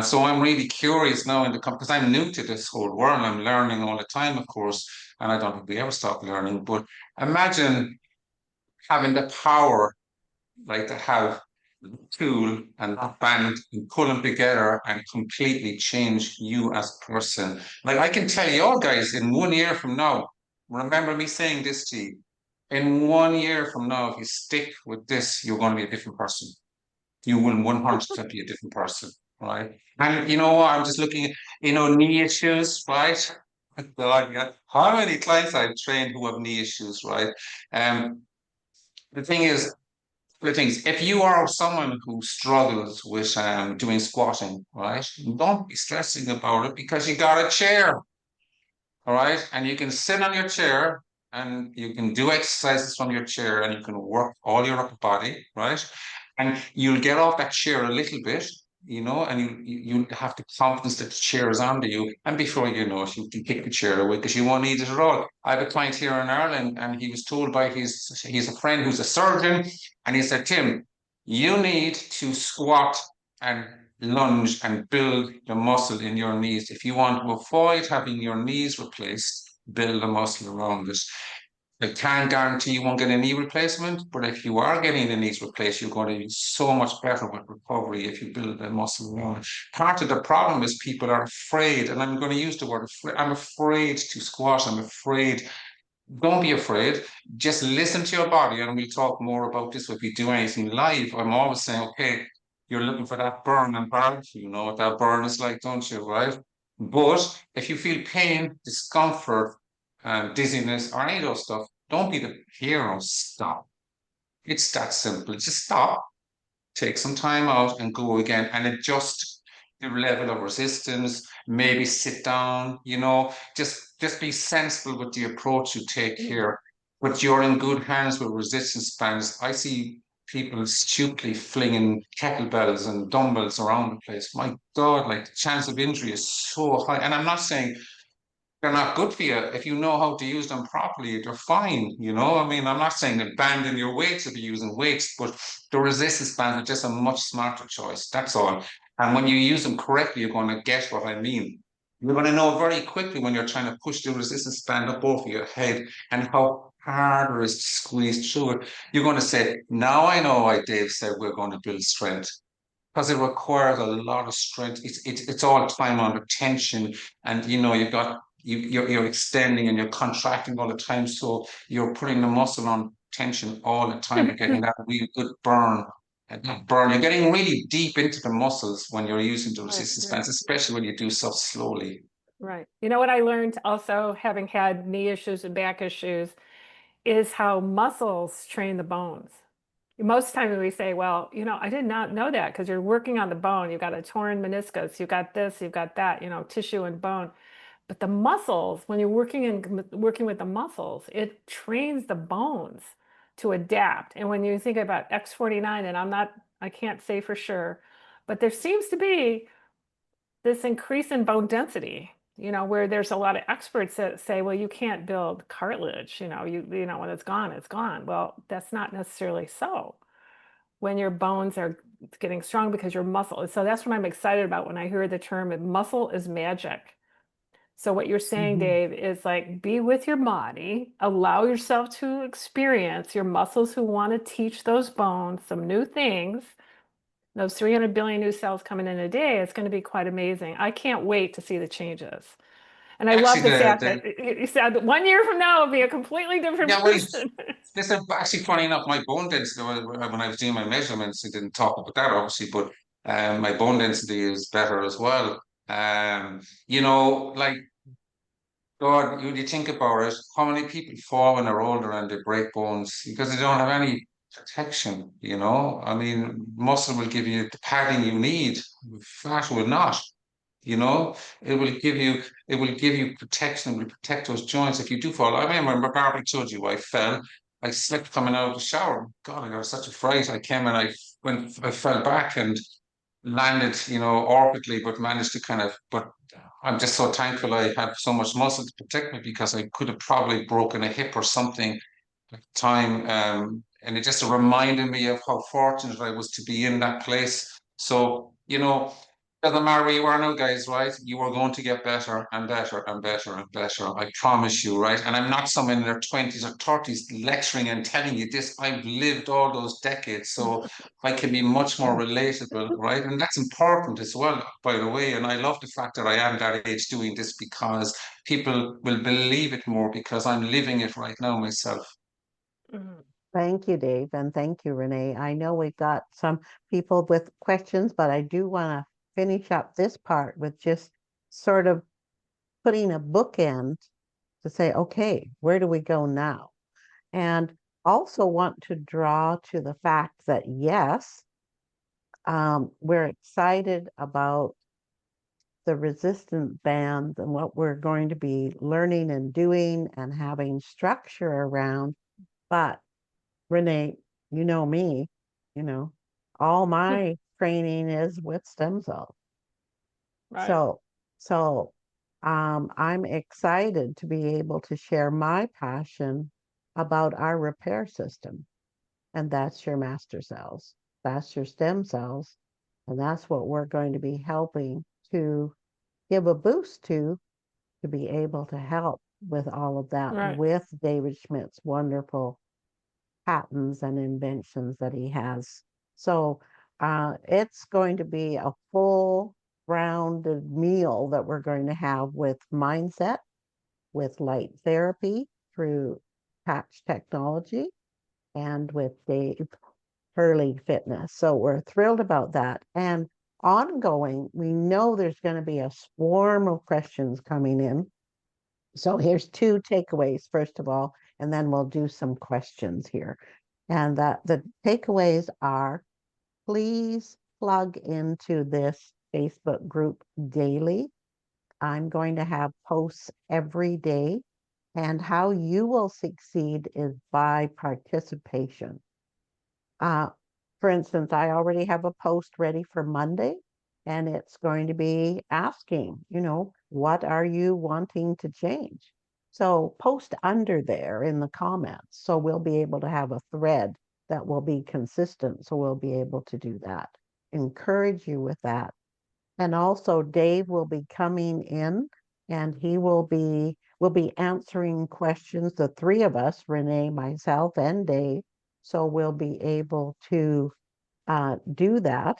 So I'm really curious now because I'm new to this whole world. I'm learning all the time, of course, and I don't think we ever stop learning. But imagine having the power, like to have tool and that band and pull them together and completely change you as a person. Like I can tell you all guys, in 1 year from now, remember me saying this to you. In 1 year from now, if you stick with this, you're going to be a different person. You will 100% be a different person, right? And you know what? I'm just looking at, knee issues, right? God, yeah. How many clients I've trained who have knee issues, right? Um, the thing is, the things, if you are someone who struggles with doing squatting, right? Don't be stressing about it because you got a chair, all right? And you can sit on your chair and you can do exercises from your chair and you can work all your upper body, right? And you'll get off that chair a little bit, and you have the confidence that the chair is under you. And before you know it, you can kick the chair away because you won't need it at all. I have a client here in Ireland and he was told by he's a friend who's a surgeon, and he said, Tim, you need to squat and lunge and build the muscle in your knees. If you want to avoid having your knees replaced, build a muscle around it. I can't guarantee you won't get a knee replacement, but if you are getting the knees replaced, you're going to be so much better with recovery if you build a muscle around it. Part of the problem is people are afraid, and I'm going to use the word afraid. I'm afraid to squat. I'm afraid. Don't be afraid. Just listen to your body, and we'll talk more about this if we do anything live. I'm always saying, okay, you're looking for that burn and Barb. You know what that burn is like, don't you? Right? But if you feel pain, discomfort, dizziness, or any of those stuff, don't be the hero. Stop. It's that simple. Just stop, take some time out and go again and adjust your level of resistance, maybe sit down, just be sensible with the approach you take here. But you're in good hands with resistance bands. I see people stupidly flinging kettlebells and dumbbells around the place. My God, like the chance of injury is so high. And I'm not saying they're not good for you. If you know how to use them properly, they're fine. I mean, I'm not saying abandon your weights if you're using weights, but the resistance bands are just a much smarter choice. That's all. And when you use them correctly, you're going to get what I mean. You're going to know very quickly when you're trying to push the resistance band up over your head and how hard it is to squeeze through it. You're going to say, now I know why Dave said we're going to build strength. Because it requires a lot of strength. It's all time under tension, and you've got you're extending and you're contracting all the time, so you're putting the muscle on tension all the time. You're getting that really good burn. And that burn, you're getting really deep into the muscles when you're using the resistance bands, especially when you do stuff slowly. Right. You know what I learned also, having had knee issues and back issues, is how muscles train the bones. Most times we say, well, I did not know that because you're working on the bone. You've got a torn meniscus, you've got this, you've got that, tissue and bone. But the muscles, when you're working with the muscles, it trains the bones to adapt. And when you think about X49, and I can't say for sure, but there seems to be this increase in bone density, where there's a lot of experts that say, well, you can't build cartilage, when it's gone, it's gone. Well, that's not necessarily so when your bones are getting strong because your muscle. So that's what I'm excited about when I hear the term muscle is magic. So what you're saying, Dave, is like, be with your body, allow yourself to experience your muscles who want to teach those bones some new things. Those 300 billion new cells coming in a day, it's going to be quite amazing. I can't wait to see the changes. And I love the fact that you said that 1 year from now, it'll be a completely different person. This is actually funny enough. My bone density, when I was doing my measurements, I didn't talk about that obviously, but my bone density is better as well. Like God, you think about it, how many people fall when they're older and they break bones because they don't have any protection, I mean, muscle will give you the padding you need, fat will not. It will give you protection, it will protect those joints if you do fall. I remember Barb told you I fell. I slipped coming out of the shower. God, I got such a fright. I came and I fell back and landed, awkwardly, but managed to but I'm just so thankful I have so much muscle to protect me because I could have probably broken a hip or something at the time. And it just reminded me of how fortunate I was to be in that place. So, Doesn't matter where you are now, guys, right? You are going to get better and better and better and better. I promise you, right? And I'm not someone in their 20s or 30s lecturing and telling you this. I've lived all those decades, so I can be much more relatable, right? And that's important as well, by the way. And I love the fact that I am that age doing this because people will believe it more because I'm living it right now myself. Mhm. Thank you, Dave, and thank you, Renee. I know we've got some people with questions, but I do want to finish up this part with just sort of putting a bookend to say, okay, where do we go now? And also want to draw to the fact that yes, we're excited about the resistance bands and what we're going to be learning and doing and having structure around. But Renee, you know me, you know, all my training is with stem cells. Right. So, so I'm excited to be able to share my passion about our repair system, and that's your master cells, that's your stem cells, and that's what we're going to be helping to give a boost to be able to help with all of that Right. with David Schmidt's wonderful patents and inventions that he has. So it's going to be a full rounded meal that we're going to have with mindset, with light therapy through patch technology, and with Dave Hurley Fitness. So we're thrilled about that. And ongoing, we know there's going to be a swarm of questions coming in. So here's two takeaways, first of all, and then we'll do some questions here. And that the takeaways are please plug into this Facebook group daily. I'm going to have posts every day. And how you will succeed is by participation. Uh, for instance, I already have a post ready for Monday, and it's going to be asking, what are you wanting to change? So post under there in the comments. So we'll be able to have a thread that will be consistent. So we'll be able to do that. Encourage you with that. And also Dave will be coming in and will be answering questions, the three of us, Renee, myself, and Dave. So we'll be able to do that.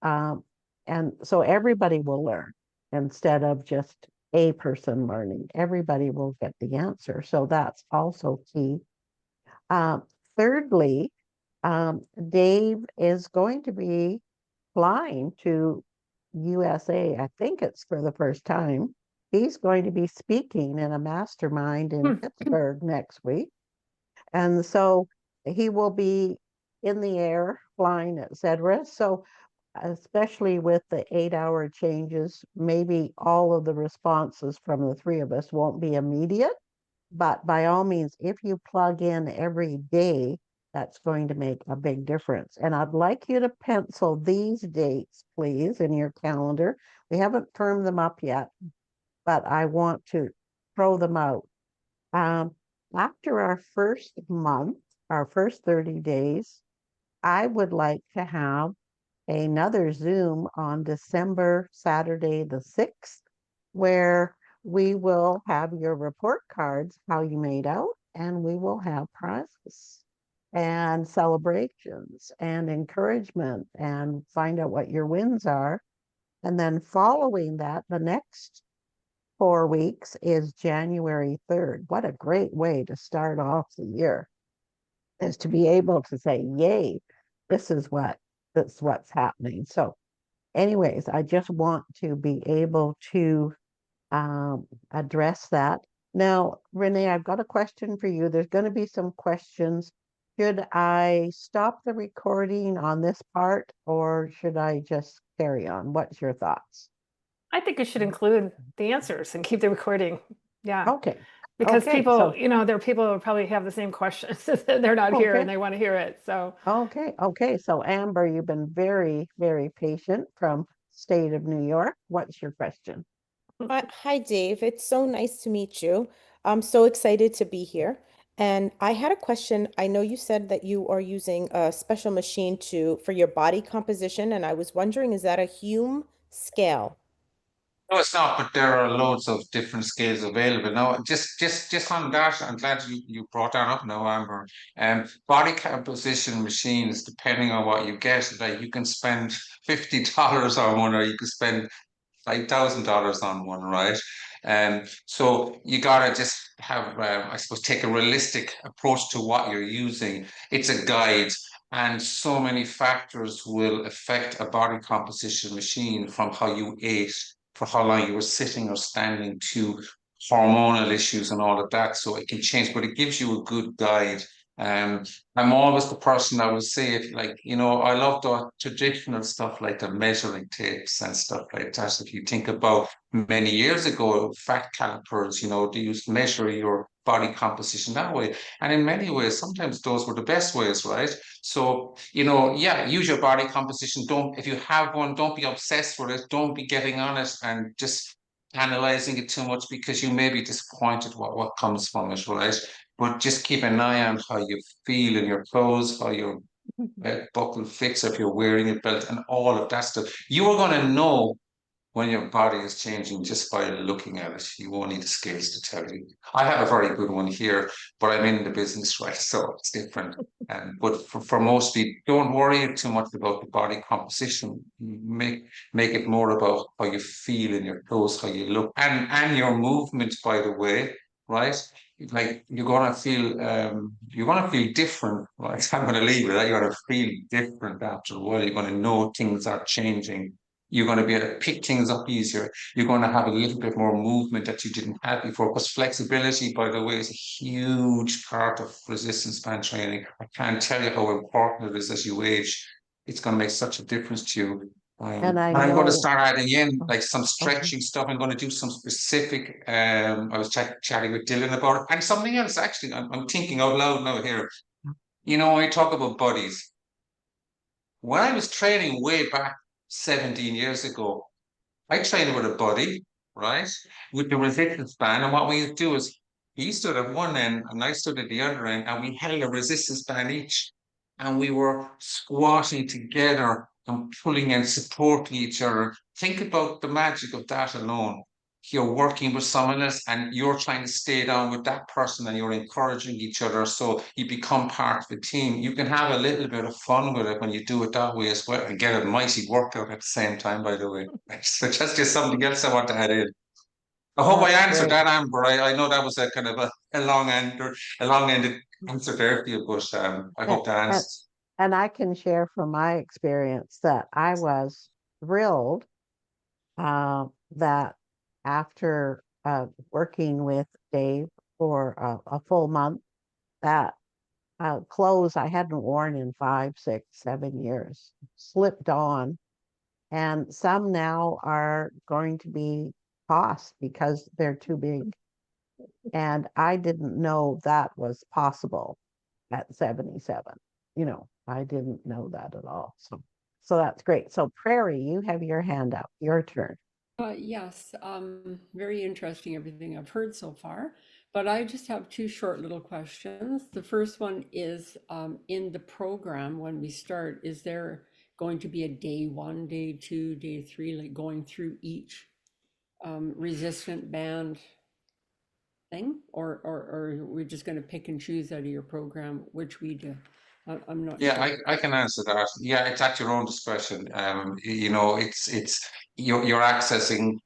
Um, and so everybody will learn instead of just a person learning. Everybody will get the answer. So that's also key. Uh, thirdly, Dave is going to be flying to USA. I think it's for the first time. He's going to be speaking in a mastermind in Pittsburgh next week. And so he will be in the air, flying, etc. So especially with the 8-hour changes, maybe all of the responses from the three of us won't be immediate. But by all means, if you plug in every day, that's going to make a big difference. And I'd like you to pencil these dates, please, in your calendar. We haven't firmed them up yet, but I want to throw them out. Um, After our first month, our first 30 days, I would like to have another Zoom on December Saturday the 6th, where we will have your report cards, how you made out, and we will have prizes and celebrations and encouragement and find out what your wins are. And then following that, the next 4 weeks is January 3rd. What a great way to start off the year is to be able to say, yay, this is what's happening. So anyways, I just want to be able to address that. Now, Renee, I've got a question for you. There's going to be some questions. Should I stop the recording on this part or should I just carry on? What's your thoughts? I think you should include the answers and keep the recording. Yeah. Okay. Because Okay. people, So, there are people who probably have the same questions. They're not here okay. and they want to hear it. So, Okay. Okay. So, Amber, you've been very, very patient from state of New York. What's your question? Hi, Dave. It's so nice to meet you. I'm so excited to be here. And I had a question. I know you said that you are using a special machine for your body composition, and I was wondering, is that a Hume scale? No, it's not, but there are loads of different scales available. Now, just on that, I'm glad you brought that up now, Amber. Body composition machines, depending on what you get, like you can spend $50 on one, or you can spend $5,000 on one, right? So you gotta just have, I suppose, take a realistic approach to what you're using. It's a guide, and so many factors will affect a body composition machine, from how you ate, for how long you were sitting or standing, to hormonal issues and all of that. So it can change, but it gives you a good guide. Um, I'm always the person I would say, if like, I love the traditional stuff like the measuring tapes and stuff like that. If you think about many years ago, fat calipers, they used to measure your body composition that way. And in many ways, sometimes those were the best ways, right? So, yeah, use your body composition. If you have one, don't be obsessed with it. Don't be getting on it and just analyzing it too much, because you may be disappointed what comes from it, right? But just keep an eye on how you feel in your clothes, how your belt buckle fits, if you're wearing a belt, and all of that stuff. You are going to know when your body is changing just by looking at it. You won't need the scales to tell you. I have a very good one here, but I'm in the business, right? So it's different. But for most people, don't worry too much about the body composition. Make it more about how you feel in your clothes, how you look, and your movement, by the way, right? Like you're gonna feel different, right? I'm gonna leave it. You're gonna feel different after a while. You're gonna know things are changing. You're going to be able to pick things up easier. You're going to have a little bit more movement that you didn't have before. Because flexibility, by the way, is a huge part of resistance band training. I can't tell you how important it is as you age. It's going to make such a difference to you. And I And I'm going to know, start adding in like some okay, stretching stuff. I'm going to do some specific. I was chatting with Dylan about it, and something else. Actually, I'm thinking out loud now here. When we talk about bodies, when I was training way back 17 years ago, I trained with a buddy, right, with the resistance band. And what we used to do is he stood at one end and I stood at the other end, and we held a resistance band each. And we were squatting together and pulling and supporting each other. Think about the magic of that alone. You're working with someone else and you're trying to stay down with that person, and you're encouraging each other. So you become part of the team. You can have a little bit of fun with it when you do it that way as well, and get a mighty workout at the same time, by the way. So that's just something else I want to add in. I hope I that's answered great. that, Amber. I know that was a kind of a long-ended answer there for you, but I And, hope that and, answers. and I can share from my experience that I was thrilled that after working with Dave for a full month, that clothes I hadn't worn in 5, 6, 7 years slipped on, and some now are going to be tossed because they're too big. And I didn't know that was possible at 77. I didn't know that at all. So that's great. So Prairie, you have your hand up. Your turn. Yes, very interesting everything I've heard so far. But I just have two short little questions. The first one is in the program, when we start, is there going to be a day 1, day 2, day 3, like going through each resistant band thing? Or we're just going to pick and choose out of your program, which we do? I'm not Yeah, sure. I can answer that. Yeah, it's at your own discretion. It's you're accessing.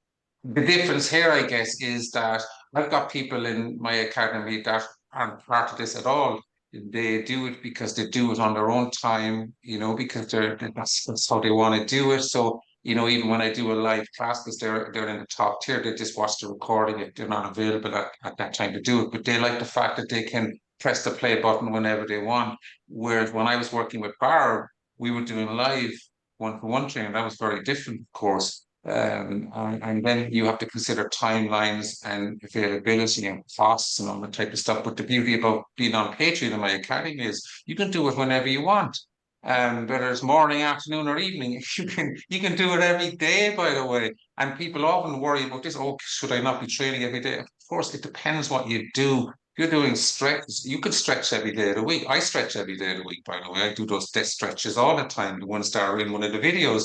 The difference here, I guess, is that I've got people in my academy that aren't part of this at all. They do it because they do it on their own time, because that's how they want to do it. So, even when I do a live class, because they're in the top tier, they just watch the recording if they're not available at that time to do it. But they like the fact that they can press the play button whenever they want. Whereas when I was working with Barb, we were doing live one-to-one training. That was very different, of course. And then you have to consider timelines and availability and costs and all that type of stuff. But the beauty about being on Patreon in my academy is you can do it whenever you want. Whether it's morning, afternoon, or evening, you can do it every day, by the way. And people often worry about this. Oh, should I not be training every day? Of course, it depends what you do. If you're doing stretches, you could stretch every day of the week. I stretch every day of the week, by the way. I do those desk stretches all the time, the ones that are in one of the videos.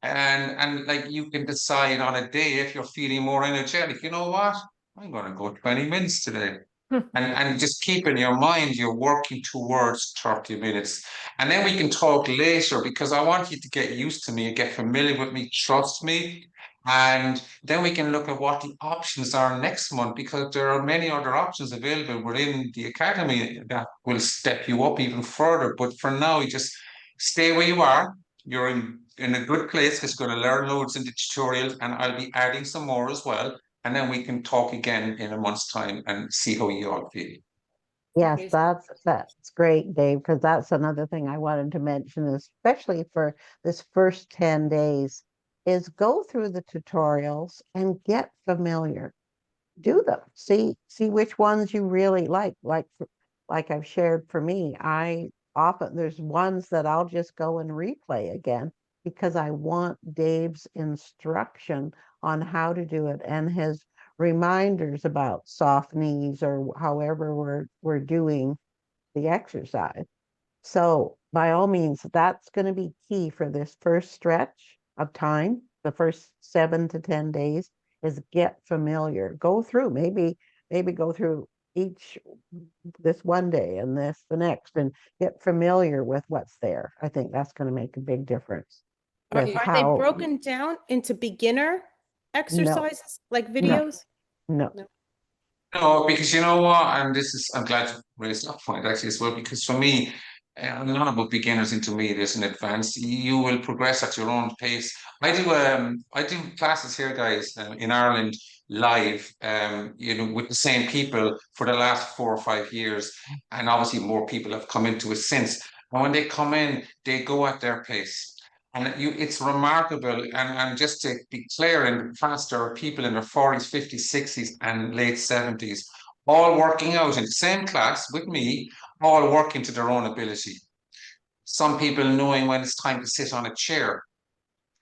And like you can decide on a day if you're feeling more energetic. You know what? I'm going to go 20 minutes today. And just keep in your mind you're working towards 30 minutes. And then we can talk later because I want you to get used to me and get familiar with me, trust me. And then we can look at what the options are next month because there are many other options available within the academy that will step you up even further. But for now, you just stay where you are. You're in a good place because you're going to learn loads in the tutorials, and I'll be adding some more as well. And then we can talk again in a month's time and see how you all feel. Yes, Okay. that's great, Dave, because that's another thing I wanted to mention, especially for this first 10 days, is go through the tutorials and get familiar. Do them. See which ones you really like. Like I've shared for me, I often there's ones that I'll just go and replay again because I want Dave's instruction on how to do it and his reminders about soft knees or however we're doing the exercise. So by all means, that's going to be key for this first stretch of time. The first 7 to 10 days is get familiar. Go through, maybe go through each this one day and this the next and get familiar with what's there. I think that's going to make a big difference Are, with are they how broken down into beginner exercises like videos? no. No, because you know what, and this is, I'm glad you raised that point actually as well, because for me, I'm not about beginners, intermediates, and advanced. You will progress at your own pace. I do classes here, guys, in Ireland live, with the same people for the last 4 or 5 years, and obviously more people have come into it since. And when they come in, they go at their pace. And it's remarkable. And just to be clear, in the past, there are people in their 40s, 50s, 60s, and late 70s, all working out in the same class with me, all working to their own ability. Some people knowing when it's time to sit on a chair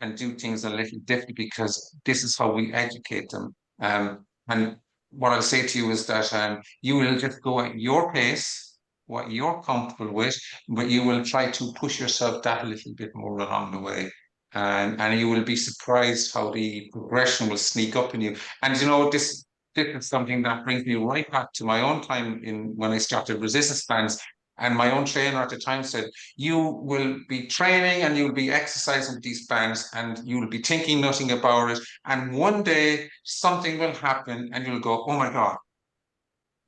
and do things a little different because this is how we educate them. And what I'll say to you is that you will just go at your pace, what you're comfortable with, but you will try to push yourself that little bit more along the way. And you will be surprised how the progression will sneak up in you. And this is something that brings me right back to my own time when I started resistance bands. And my own trainer at the time said, you will be training and you'll be exercising with these bands and you'll be thinking nothing about it. And one day something will happen and you'll go, oh my God.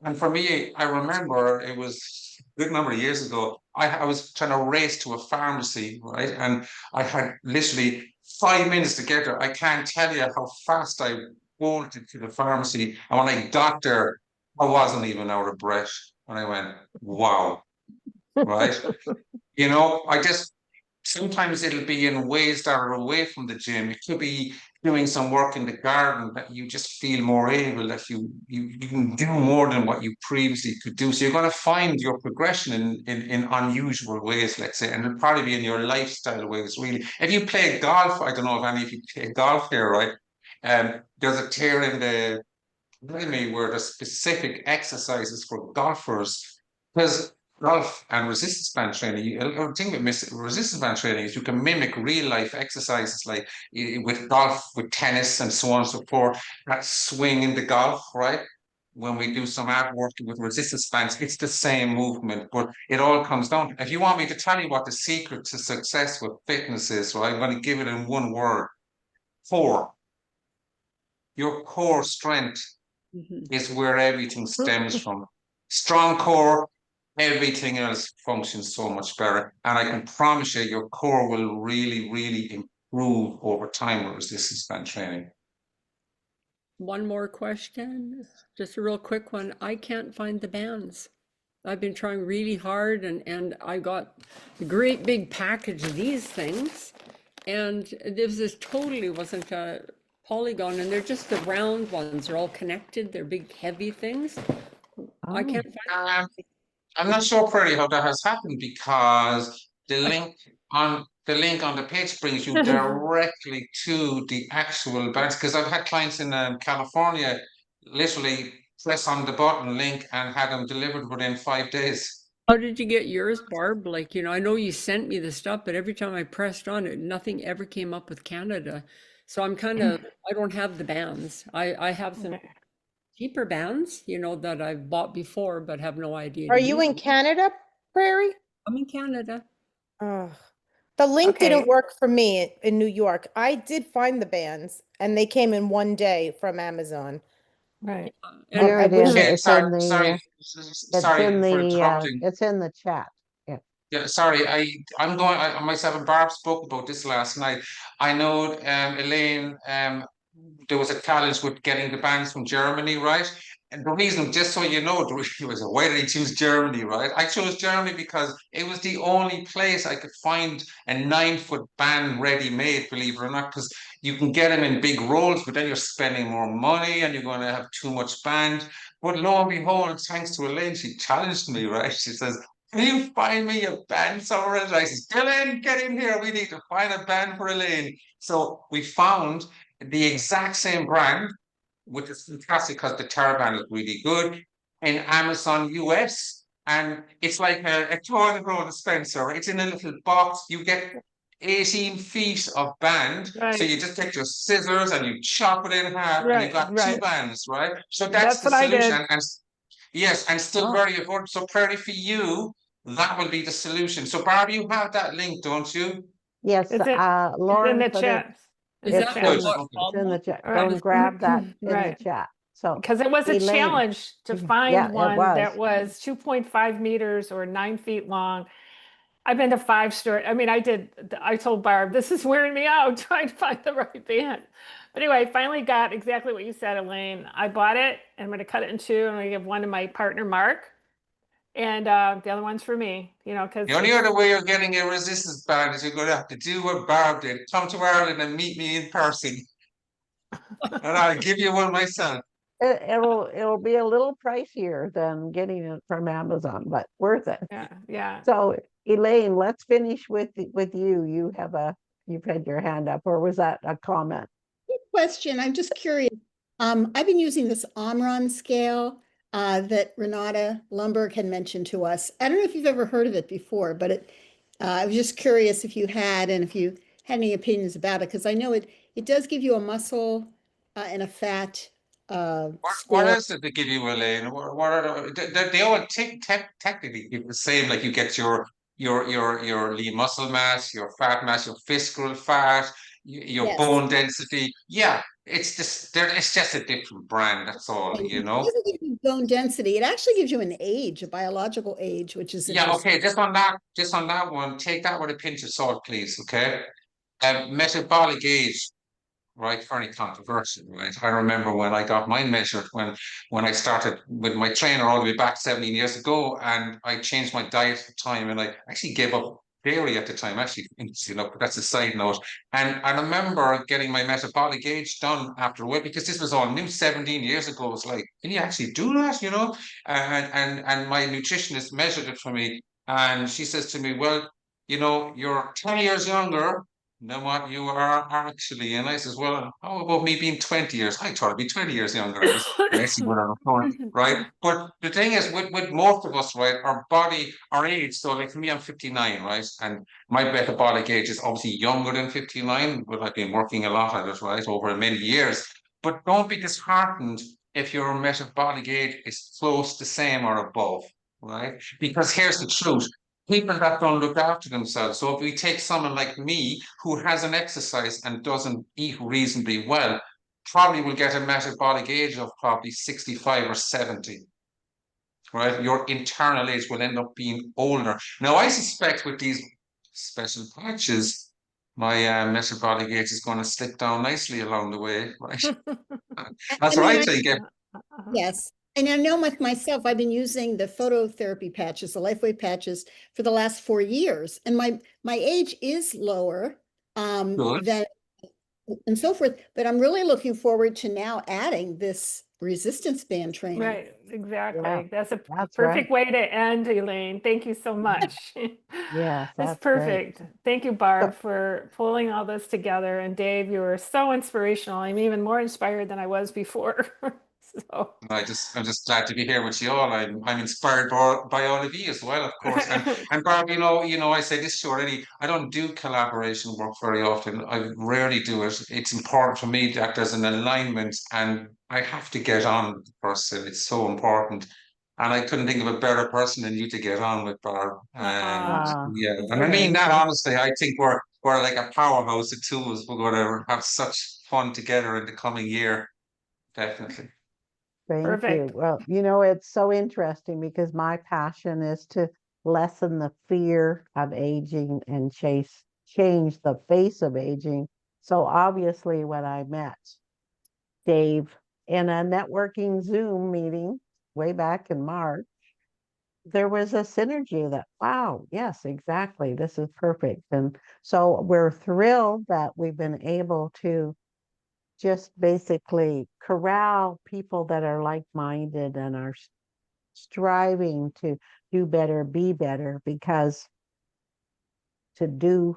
And for me, I remember it was a good number of years ago. I was trying to race to a pharmacy, right? And I had literally 5 minutes to get there. I can't tell you how fast I bolted to the pharmacy. And when I got there, I wasn't even out of breath. And I went, wow, right? I just sometimes it'll be in ways that are away from the gym. It could be doing some work in the garden that you just feel more able, that you can do more than what you previously could do. So you're going to find your progression in unusual ways, let's say, and it'll probably be in your lifestyle ways, really. If you play golf, I don't know if any of you play golf here, right? There's a tier in the academy where there's specific exercises for golfers because golf and resistance band training, the thing with resistance band training is you can mimic real life exercises like with golf, with tennis, and so on and so forth. That swing in the golf, right? When we do some artwork with resistance bands, it's the same movement, but it all comes down. If you want me to tell you what the secret to success with fitness is, right, I'm going to give it in one word: core. Your core strength is where everything stems from. Strong core, everything else functions so much better. And I can promise you, your core will really, really improve over time with resistance band training. One more question, just a real quick one. I can't find the bands. I've been trying really hard and I got a great big package of these things. And this totally wasn't a polygon, and they're just the round ones. They're all connected. They're big, heavy things. I can't find. I'm not sure pretty how that has happened because the link on the page brings you directly to the actual bands. Because I've had clients in California literally press on the button link and had them delivered within 5 days. How did you get yours, Barb? Like, I know you sent me the stuff, but every time I pressed on it, nothing ever came up with Canada. So I'm kind of, I don't have the bands. I have some Okay. cheaper bands, that I've bought before, but have no idea Are to you use in them. Canada, Prairie? I'm in Canada. Ugh. The link Okay. didn't work for me in New York. I did find the bands, and they came in one day from Amazon. Right. And Here I it wish is. Okay, It's in sorry for interrupting. it's in the chat. Yeah. Yeah, sorry, I'm going. Myself and Barb spoke about this last night. I know, Elaine. There was a challenge with getting the bands from Germany, right? And the reason, just so you know, the reason was why did I choose Germany, right? I chose Germany because it was the only place I could find a 9 foot band ready made, believe it or not, because you can get them in big rolls, but then you're spending more money and you're going to have too much band. But lo and behold, thanks to Elaine, she challenged me, right? She says, can you find me a band somewhere? And I said, Elaine, get in here. We need to find a band for Elaine. So we found the exact same brand, which is fantastic because the TerraBand is really good in Amazon US. And it's like a toilet roll dispenser. It's in a little box. You get 18 feet of band. So Right. you just take your scissors and you chop it in half and you Right. got two Right. bands, right? So that's That's the what I solution. did. And yes, and still Oh. very affordable. So Prairie, for you, that will be the solution. So Barb, you have that link, don't you? Yes, It's in Lauren the put it. chat. Is In the It's that chat. in the the, it's in the .com chat. All Go right. and grab that in the Right. chat. So Because it was a Elaine, challenge to yeah, find it one that was. was 2.5 meters or 9 feet long. I've been to 5 stores. I mean, I told Barb, this is wearing me out trying to find the right band. But anyway, I finally got exactly what you said, Elaine. I bought it and I'm going to cut it in two. And I'm going to give one to my partner, Mark. And the other one's for me, because The only other way you're getting a resistance band is you're going to have to do what Barb did. Come to Ireland and meet me in person, and I'll give you one myself. It'll be a little pricier than getting it from Amazon, but worth it. yeah, yeah. So Elaine, let's finish with you. You've had your hand up, or was that a comment? Good question. I'm just curious. I've been using this Omron scale that Renata Lumberg had mentioned to us. I don't know if you've ever heard of it before, but I was just curious if you had and if you had any opinions about it, because I know it does give you a muscle and a fat What score. else did they give you, Elaine? What are they all technically give the same? Like you get your lean muscle mass, your fat mass, your visceral fat, your Yes. bone density. Yeah, it's just it's just a different brand. That's all, And you it know. doesn't give you bone density. It actually gives you an age, a biological age, which is Yeah, interesting. okay. Just on that one, take that with a pinch of salt, please. Okay. Metabolic age, right? Very controversial, right? I remember when I got mine measured when I started with my trainer all the way back 17 years ago, and I changed my diet at the time, and I actually gave up dairy at the time. Actually, but that's a side note. And I remember getting my metabolic age done after a while because this was all new 17 years ago. It was like, can you actually do that? And my nutritionist measured it for me, and she says to me, well, you're 10 years younger than what you are actually. And I says, well, how about me being 20 years? I thought I'd be 20 years younger. I actually went on a phone, right? But the thing is, with most of us, right, our body, our age, so like for me, I'm 59, right? And my metabolic age is obviously younger than 59, but I've been working a lot at it, right, over many years. But don't be disheartened if your metabolic age is close to same or above, right? Because here's the truth. People that don't look after themselves. So if we take someone like me who hasn't exercised and doesn't eat reasonably well, probably will get a metabolic age of probably 65 or 70, right? Your internal age will end up being older. Now, I suspect with these special patches, my metabolic age is going to slip down nicely along the way, right? That's I mean, right, I get. yes. And I know with myself, I've been using the phototherapy patches, the LifeWave patches for the last 4 years. And my age is lower Good. than and so forth. But I'm really looking forward to now adding this resistance band training. Right, exactly. Yeah, That's a that's perfect way to end, Elaine. Thank you so much. Yes, That's that's great. perfect. Thank you, Barb, for pulling all this together. And Dave, you were so inspirational. I'm even more inspired than I was before. So. I'm just glad to be here with you all. I'm inspired by all of you as well, of course. And Barb, I say this to you already. I don't do collaboration work very often. I rarely do it. It's important for me that there's an alignment, and I have to get on with the person. It's so important. And I couldn't think of a better person than you to get on with, Barb. And Ah, yeah, and I mean that honestly. I think we're like a powerhouse of tools. We're going to have such fun together in the coming year. Definitely. thank you. Perfect. Well, it's so interesting because my passion is to lessen the fear of aging and change the face of aging. So obviously when I met Dave in a networking Zoom meeting way back in March, there was a synergy that, wow, yes, exactly. This is perfect. And so we're thrilled that we've been able to just basically corral people that are like-minded and are striving to do better, be better, because to do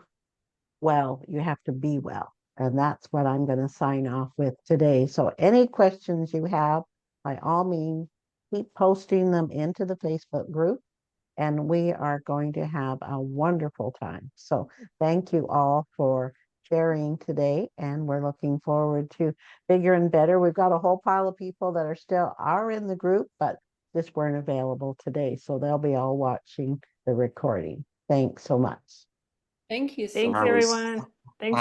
well, you have to be well. And that's what I'm going to sign off with today. So any questions you have, by all means, keep posting them into the Facebook group, and we are going to have a wonderful time. So thank you all for sharing today, and we're looking forward to bigger and better. We've got a whole pile of people that are in the group, but just weren't available today. So they'll be all watching the recording. Thanks so much. Thank you so Thanks, much. everyone. Thanks.